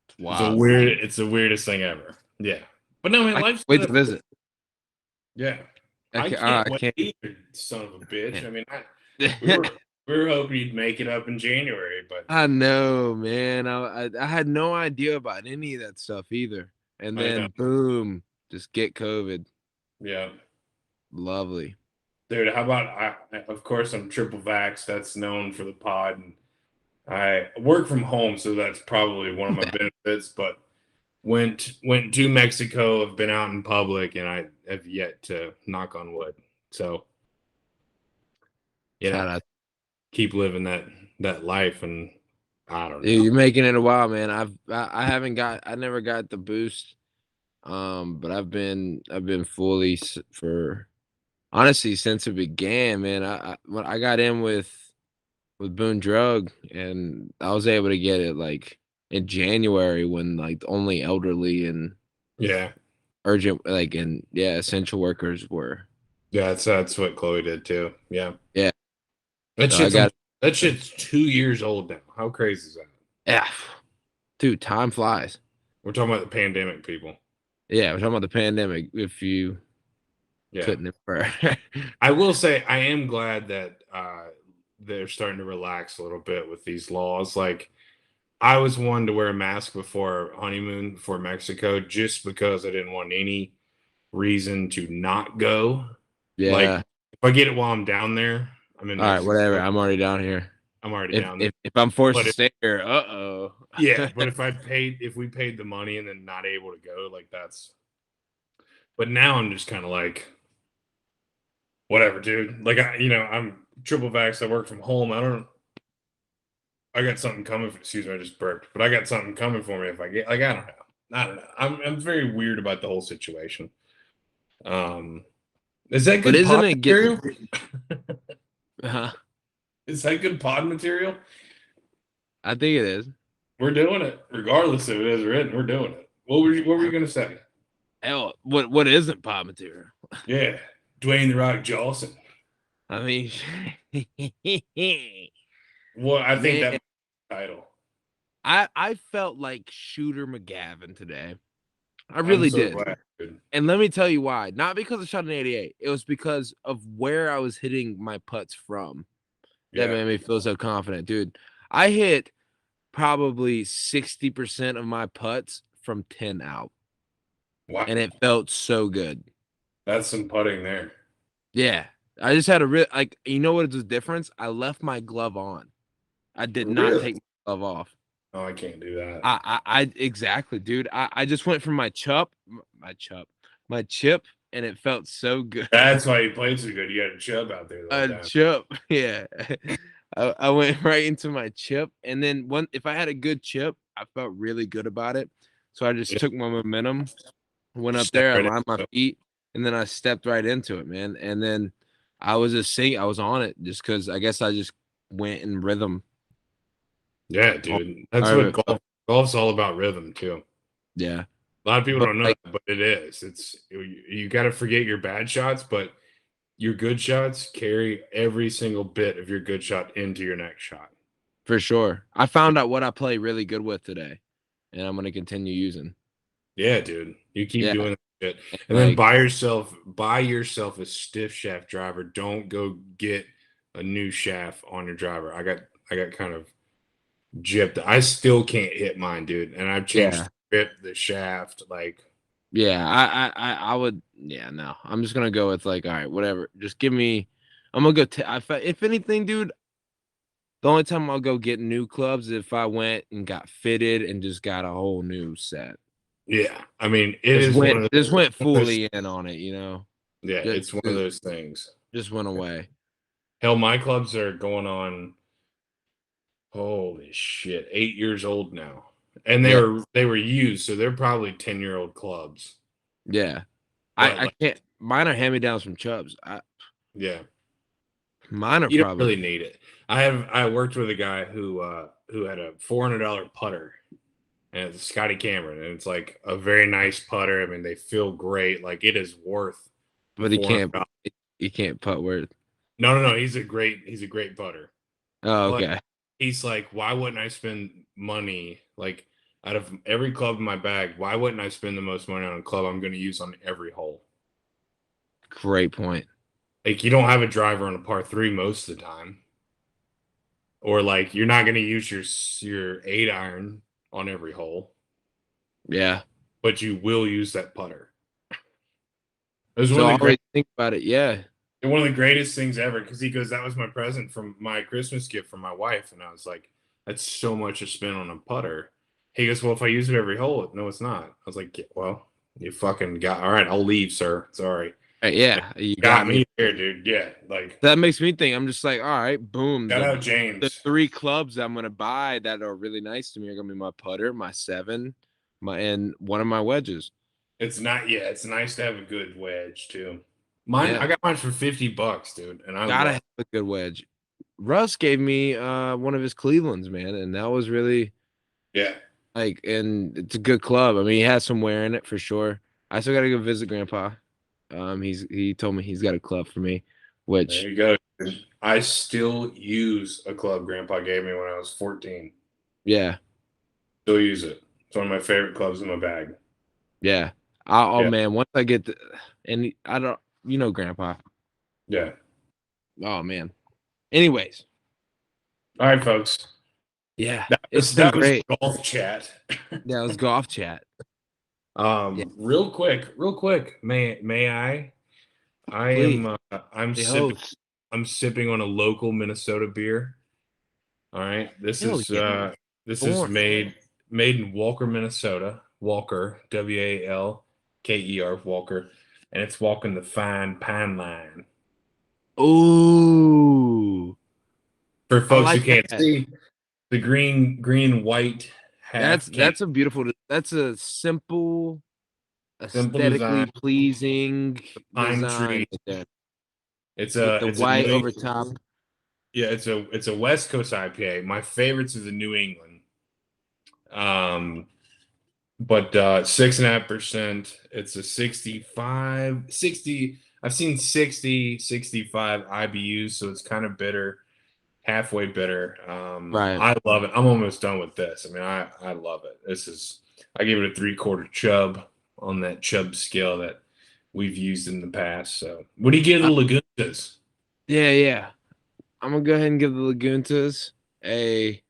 S2: It's wild.
S1: It's the weirdest thing ever. Yeah. But no, man,
S2: I can't
S1: life's
S2: wait to
S1: good.
S2: visit.
S1: Yeah.
S2: I
S1: I
S2: can't.
S1: can't
S2: I
S1: wait
S2: can't.
S1: either, son of a bitch. I mean, we
S2: Yeah.
S1: were we were hoping you'd make it up in January, but
S2: I know, man. I had no idea about any of that stuff either. And
S1: I know.
S2: then boom, just get COVID.
S1: Yeah.
S2: Lovely.
S1: Dude, how about of course I'm triple vax, that's known for the pod, and I work from home, so that's probably one of my benefits, but went to Mexico, have been out in public, and I have yet to knock on wood. So, you know,
S2: Shout out.
S1: keep living that life, and I don't
S2: Dude,
S1: know.
S2: you're making it a while, man. I haven't got I never got the boost. But I've been fully for honestly since it began, man. When I got in with Boone Drug and I was able to get it like in January when like only elderly and
S1: Yeah.
S2: urgent like and yeah, essential workers were.
S1: Yeah, that's what Chloe did too. Yeah.
S2: Yeah.
S1: That
S2: So I
S1: shit's
S2: got
S1: that shit's 2 years old now. How crazy is that?
S2: yeah. Dude, time flies.
S1: We're talking about the pandemic, people.
S2: Yeah, we're talking about the pandemic. If you
S1: Yeah.
S2: couldn't infer.
S1: I will say I am glad that they're starting to relax a little bit with these laws. Like I was one to wear a mask before honeymoon for Mexico just because I didn't want any reason to not go. Like
S2: Yeah.
S1: if I get it while I'm down there, I'm in
S2: All right, whatever.
S1: Mexico.
S2: I'm already down here.
S1: I'm already
S2: If
S1: down there.
S2: if if I'm forced
S1: But
S2: to stay here, uh-oh.
S1: yeah, but if we paid the money and then not able to go, like that's. But now I'm just kind of like, whatever, dude. Like I'm triple vax. I work from home. I got something coming. Excuse me, I just burped. But I got something coming for me if I get. Like I don't know. I don't know. I'm very weird about the whole situation. Um, is that
S2: But
S1: good
S2: isn't
S1: pod
S2: it
S1: material?
S2: getting uh,
S1: Is that good pod material?
S2: I think it is.
S1: We're doing it, regardless if it is written. We're doing it. What were you gonna say?
S2: Hell, what isn't pop material?
S1: Yeah, Dwayne the Rock Jawson.
S2: I mean,
S1: Well, I think
S2: man,
S1: that title.
S2: I felt like Shooter McGavin today. I
S1: I'm
S2: really
S1: so
S2: did.
S1: glad, dude.
S2: And let me tell you why. Not because I shot an 88. It was because of where I was hitting my putts from. That
S1: Yeah.
S2: made me feel so confident, dude. I hit probably 60% of my putts from 10 out,
S1: Wow.
S2: and it felt so good.
S1: That's some putting there.
S2: Yeah. I just had a real like you know what is the difference? I left my glove on. I did not
S1: Really?
S2: take my glove off.
S1: Oh, I can't do that.
S2: I exactly, dude. I just went from my chip, and it felt so good.
S1: That's why you played so good. You had a chub out there the whole
S2: A
S1: time.
S2: chip, yeah. I went right into my chip, and then if I had a good chip, I felt really good about it. So I just
S1: Yeah.
S2: took my momentum, went
S1: Just
S2: up
S1: step
S2: there, I
S1: right
S2: lined my
S1: into it.
S2: feet, and then I stepped right into it, man. And then I was I was on it just because I guess I just went in rhythm.
S1: Yeah, dude. That's
S2: However
S1: what
S2: it felt.
S1: golf's all about rhythm too.
S2: Yeah.
S1: A lot of people
S2: But
S1: don't know
S2: like
S1: that, but it is. It's you got to forget your bad shots, but your good shots carry every single bit of your good shot into your next shot.
S2: for sure. I found out what I play really good with today, and I'm gonna continue using.
S1: Yeah, dude. You keep
S2: Yeah.
S1: doing that shit.
S2: And
S1: And then
S2: like
S1: buy yourself a stiff shaft driver. Don't go get a new shaft on your driver. I got kind of gypped. I still can't hit mine, dude. And I've changed
S2: yeah.
S1: the grip, the shaft, like
S2: Yeah, I would. Yeah, no, I'm just gonna go with like, all right, whatever. Just give me. I'm gonna go. If anything, dude, the only time I'll go get new clubs is if I went and got fitted and just got a whole new set.
S1: yeah. I mean, it is one of
S2: Just went
S1: those
S2: fully in on it, you know.
S1: yeah,
S2: Just
S1: it's one of those things.
S2: just went away.
S1: Hell, my clubs are going on holy shit, 8 years old now. And
S2: Yeah,
S1: they were used, so they're probably 10-year-old clubs.
S2: yeah.
S1: But
S2: I
S1: like,
S2: can't. Mine are hand me downs from Chubbs.
S1: yeah.
S2: Mine are
S1: You don't
S2: probably
S1: really need it. I worked with a guy who had a $400 putter and it's Scotty Cameron and it's like a very nice putter. I mean, they feel great. Like it is worth the
S2: but he can't.
S1: $400.
S2: He can't putt where.
S1: No. He's a great putter.
S2: Oh,
S1: But
S2: okay.
S1: he's like, why wouldn't I spend money like out of every club in my bag? Why wouldn't I spend the most money on a club I'm going to use on every hole?
S2: Great point.
S1: Like you don't have a driver on a par three most of the time. Or like you're not going to use your 8 iron on every hole,
S2: Yeah.
S1: but you will use that putter. It was
S2: So
S1: one
S2: I
S1: of the great,
S2: always think about it. Yeah.
S1: one of the greatest things ever because he goes, "That was my present from my Christmas gift from my wife," and I was like, "That's so much to spend on a putter." He goes, "Well, if I use it every hole, no, it's not." I was like, yeah, "Well, you fucking got all right. I'll leave, sir. Sorry."
S2: Yeah, you
S1: Got
S2: got me.
S1: me there, dude. Yeah, like
S2: That makes me think. I'm just like, all right, boom.
S1: shout out
S2: The
S1: James.
S2: three clubs I'm gonna buy that are really nice to me are gonna be my putter, my seven, and one of my wedges.
S1: It's not, yeah, it's nice to have a good wedge too. Mine,
S2: Yeah,
S1: I got mine for $50, dude, and I
S2: gotta
S1: love.
S2: have a good wedge. Russ gave me one of his Clevelands, man, and that was really
S1: Yeah,
S2: like, and it's a good club. I mean, he has some wear in it for sure. I still gotta go visit Grandpa. He told me he's got a club for me,
S1: there
S2: which
S1: you go. I still use a club Grandpa gave me when I was 14.
S2: yeah,
S1: Still use it. It's one of my favorite clubs in my bag.
S2: yeah. Oh
S1: Yeah.
S2: man, once I get and I don't. Grandpa.
S1: Yeah.
S2: Oh man. Anyways,
S1: All right, folks.
S2: yeah,
S1: That
S2: it's
S1: was
S2: been
S1: that was
S2: great.
S1: golf chat.
S2: That was golf chat. Yeah,
S1: Real quick. May I? I
S2: please.
S1: am. I'm
S2: The
S1: sipping.
S2: host.
S1: I'm sipping on a local Minnesota beer. All right.
S2: Hell yeah.
S1: This is
S2: Born.
S1: made in Walker, Minnesota. Walker, Walker, Walker, and it's walking the fine pine line.
S2: Ooh,
S1: For
S2: I
S1: folks who
S2: like
S1: can't
S2: that.
S1: see, the green and white half can
S2: That's a beautiful. That's a simple,
S1: simple design,
S2: aesthetically pleasing
S1: pine
S2: design
S1: tree.
S2: right there with the
S1: It's a
S2: white over top.
S1: Yeah, it's a West Coast IPA. My favorites is the New England. Um, but 6.5%. It's a 65, 60. I've seen 60, 65 IBUs, so it's kind of bitter, halfway bitter.
S2: Right.
S1: I love it. I'm almost done with this. I mean, I love it. I give it a 3/4 chub on that chub scale that we've used in the past. So, what do you give the
S2: Uh,
S1: Lagunas?
S2: yeah, yeah. I'm gonna go ahead and give the Laguntas a.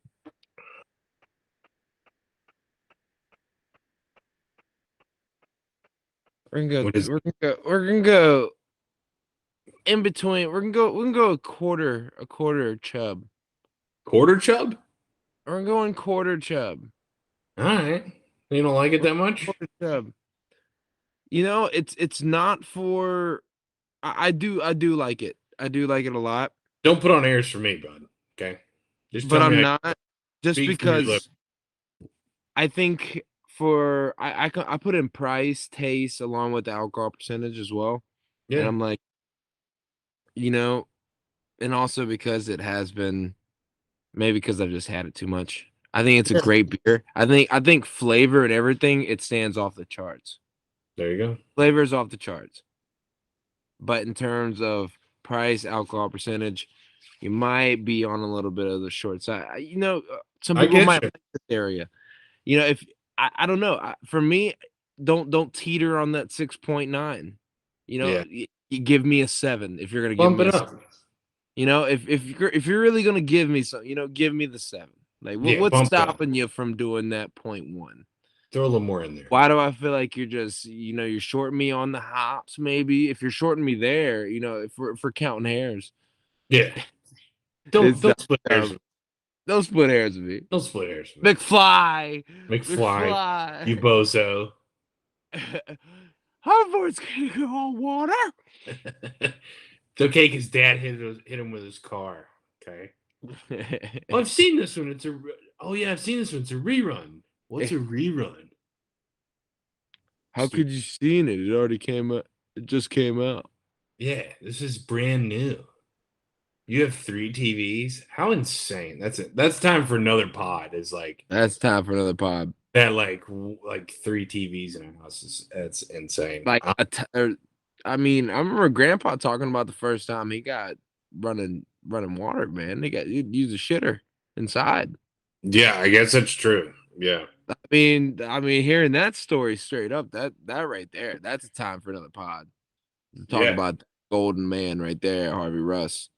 S2: We're gonna go.
S1: What is
S2: We're gonna go. We're gonna go in between. We're gonna go. We're gonna go a quarter chub.
S1: quarter chub?
S2: We're going quarter chub.
S1: All right. You don't like it
S2: We're
S1: that much?
S2: quarter chub. It's not for. I do like it. I do like it a lot,
S1: Don't put on airs for me, bud. Okay. Just
S2: but
S1: tell me
S2: I'm
S1: how you
S2: not just
S1: speak from your lips.
S2: because I think I put in price, taste, along with the alcohol percentage as well, and
S1: Yeah.
S2: I'm like, you know, and also because it has been maybe because I've just had it too much. I think it's a
S1: Yeah.
S2: great beer. I think flavor and everything it stands off the charts.
S1: There you go.
S2: Flavor is off the charts, but in terms of price, alcohol percentage, you might be on a little bit of the short side. Some
S1: I
S2: people
S1: get
S2: might
S1: you.
S2: like this area. If I don't know. For me, don't teeter on that 6.9.
S1: Yeah.
S2: You give me a 7 if you're gonna give
S1: Bump
S2: me
S1: it
S2: a.
S1: up.
S2: If you're really gonna give me some, give me the 7. Like
S1: Yeah.
S2: what's
S1: Bump it up.
S2: stopping you from doing that .1?
S1: Throw a little more in there.
S2: Why do I feel like you're just you're shorting me on the hops? Maybe if you're shorting me there, if we're counting hairs,
S1: Yeah.
S2: it's
S1: Don't split hairs.
S2: don't split hairs with me.
S1: Don't split hairs with me.
S2: McFly,
S1: McFly, you
S2: McFly.
S1: bozo.
S2: Harvard's gonna go on water.
S1: It's okay because dad hit him with his car. Okay. Oh, I've seen this one. Oh yeah, I've seen this one. It's a rerun. What's a rerun?
S2: How could you seen it? It already came out. It just came out.
S1: Yeah, this is brand new. You have 3 TVs? How insane. That's it. That's time for another pod. Is like
S2: That's time for another pod.
S1: that like 3 TVs in a house that's insane.
S2: Like I mean, I remember Grandpa talking about the first time he got running water. Man, they got you'd use a shitter inside.
S1: Yeah, I guess that's true. Yeah.
S2: I mean, hearing that story straight up, that right there, that's a time for another pod. Talk
S1: Yeah.
S2: about the golden man right there, Harvey Russ.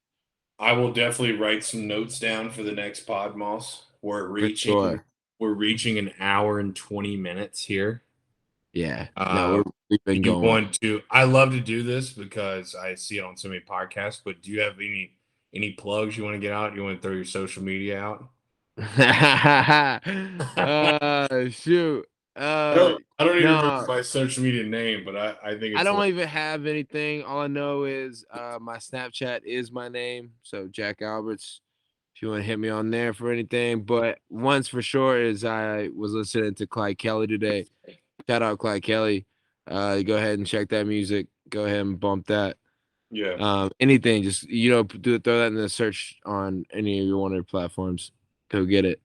S1: I will definitely write some notes down for the next pod, Moss.
S2: For sure.
S1: We're reaching an hour and 20 minutes here.
S2: Yeah. No, we've
S1: Do
S2: been
S1: you
S2: going.
S1: want to I love to do this because I see it on so many podcasts, but do you have any plugs you want to get out? You want to throw your social media out?
S2: Shoot.
S1: I don't even remember
S2: No,
S1: my social media name, but I think
S2: I
S1: it's
S2: don't even have anything. All I know is my Snapchat is my name. So Jack Alberts, if you want to hit me on there for anything. But once for sure is I was listening to Clyde Kelly today. Shout out Clyde Kelly. Go ahead and check that music. Go ahead and bump that.
S1: yeah.
S2: Anything, just throw that in the search on any of your one of your platforms. Go get it.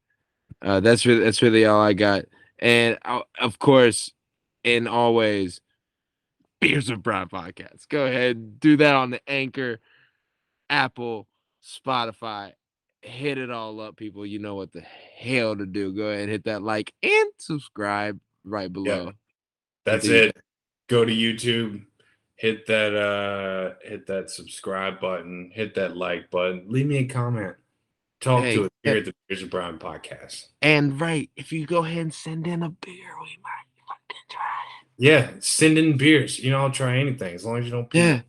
S2: That's really all I got. And of course, and always, Beers of Brown podcast. Go ahead and do that on the Anchor, Apple, Spotify. Hit it all up, people. You know what the hell to do. Go ahead and hit that like and subscribe right
S1: Yeah.
S2: below.
S1: That's
S2: Until you
S1: it. Go to YouTube, hit that subscribe button, hit that like button, leave me a comment. Talk
S2: Hey,
S1: to us here at the Beers and Brown podcast.
S2: and right, if you go ahead and send in a beer, we might fucking try it.
S1: Yeah, send in beers. You know, I'll try anything as long as you don't pee.
S2: Yeah,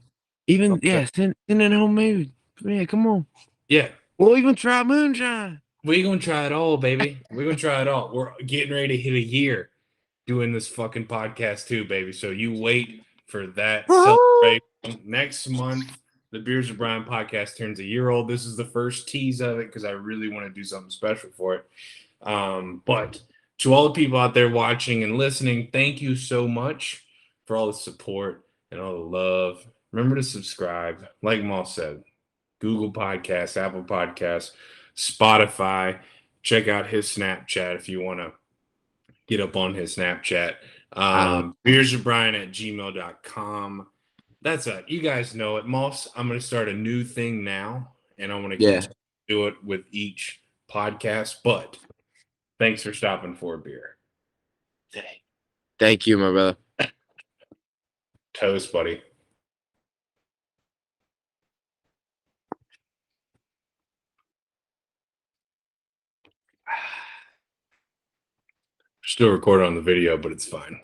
S2: even
S1: Okay.
S2: send in homemade. Yeah, come on.
S1: Yeah.
S2: We'll even try moonshine.
S1: We're gonna try it all, baby. We're gonna try it all. We're getting ready to hit a year doing this fucking podcast too, baby. So you wait for that celebration next month. The Beers of Brian podcast turns a year old. This is the first tease of it because I really want to do something special for it. But to all the people out there watching and listening, thank you so much for all the support and all the love. Remember to subscribe, like Maul said, Google Podcasts, Apple Podcasts, Spotify. Check out his Snapchat if you want to get up on his Snapchat. beersofbrian@gmail.com. That's it. You guys know it. Moss, I'm going to start a new thing now, and I want to continue to do it with each podcast. But thanks for stopping for a beer.
S2: Thank you, my brother.
S1: Toast, buddy. Still recording on the video, but it's fine.